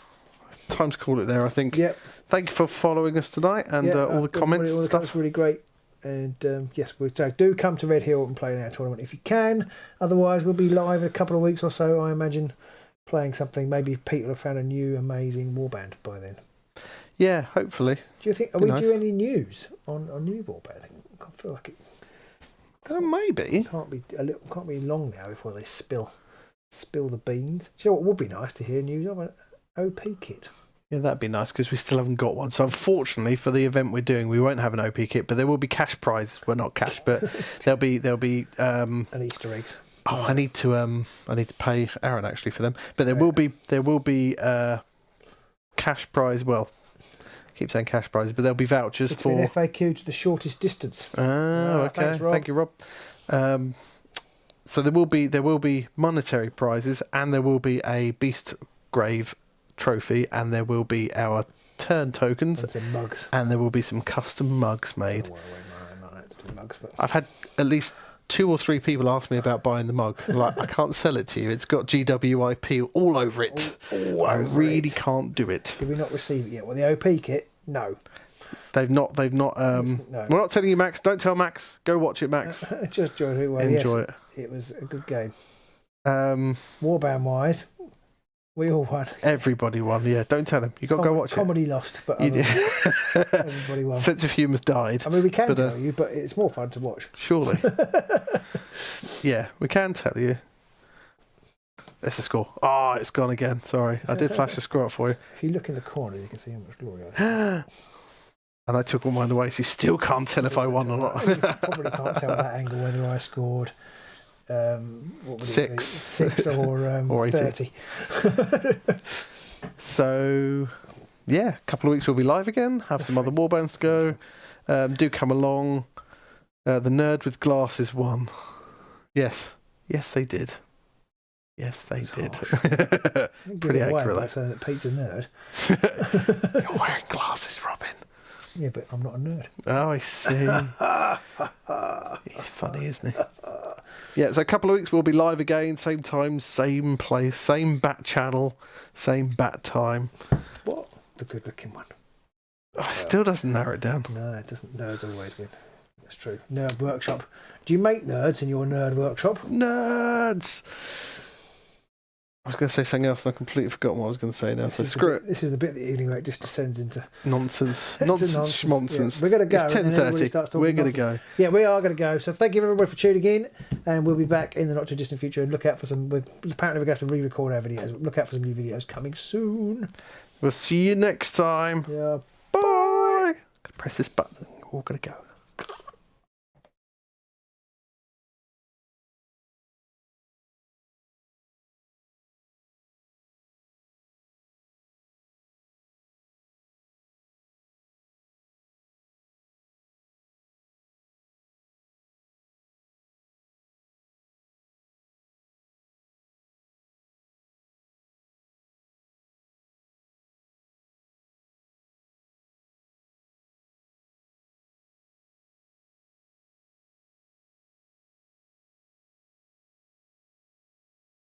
Time to call it there, I think. Yep. Thank you for following us tonight and all the comments and stuff. That's really great. And yes, so do come to Red Hill and play in our tournament if you can. Otherwise, we'll be live in a couple of weeks or so, I imagine, playing something. Maybe Pete will have found a new amazing warband by then. Yeah, hopefully. Do you think? Are we due any news on new warband? I feel like it. Maybe. Can't be long now before they spill the beans. Do you know what would be nice to hear news of? An OP kit. Yeah, that'd be nice because we still haven't got one. So unfortunately for the event we're doing, we won't have an OP kit, but there will be cash prizes. Well, not cash, but there'll be and Easter eggs. Oh, I need to pay Aaron actually for them. But there will be cash prize. Well, I keep saying cash prizes, but there'll be vouchers it's for an FAQ to the shortest distance. Oh, okay. Thanks, Rob. Thank you, Rob. So there will be monetary prizes, and there will be a Beast Grave trophy, and there will be our turn tokens, and some mugs, and there will be some custom mugs made. Mugs, but I've had at least 2 or 3 people ask me about buying the mug. Like, I can't sell it to you. It's got GWIP all over it. I really can't do it. Did we not receive it yet? Well, the OP kit, no. They've not. No. We're not telling you, Max. Don't tell Max. Go watch it, Max. Just enjoy it. Well, enjoy it. It was a good game. Warband wise, we all won. Everybody won. Yeah, don't tell him. You got to go watch comedy lost, but everybody won. Sense of humour's died. I mean, we can tell you, but it's more fun to watch. Surely. Yeah, we can tell you. There's the score. Oh, it's gone again. Sorry, I did flash the score up for you. If you look in the corner, you can see how much glory I have. And I took all mine away, so you still can't tell if I won or not. You probably can't tell at that angle whether I scored 6 or 30. So, yeah, a couple of weeks we'll be live again. Have some other warbands to go. Do come along. The nerd with glasses won. Yes, they did. Yes, they did. Pretty accurate. Saying that Pete's a nerd. You're wearing glasses, Robin. Yeah, but I'm not a nerd. Oh, I see. He's funny, isn't he? Yeah, so a couple of weeks we'll be live again, same time, same place, same bat channel, same bat time. What? The good-looking one. Oh, it still doesn't narrow it down. No, it doesn't. Nerds always win. That's true. Nerd Workshop. Do you make nerds in your Nerd Workshop? Nerds! I was going to say something else and I completely forgot what I was going to say now, so screw it. This is the bit of the evening where it just descends into... Nonsense. Schmonsense. Yeah. We're going to go. It's 10:30. We're going to go. Yeah, we are going to go. So thank you everybody for tuning in, and we'll be back in the not too distant future. And look out for some... Apparently we're going to have to re-record our videos. Look out for some new videos coming soon. We'll see you next time. Yeah. Bye. Press this button. We're all going to go.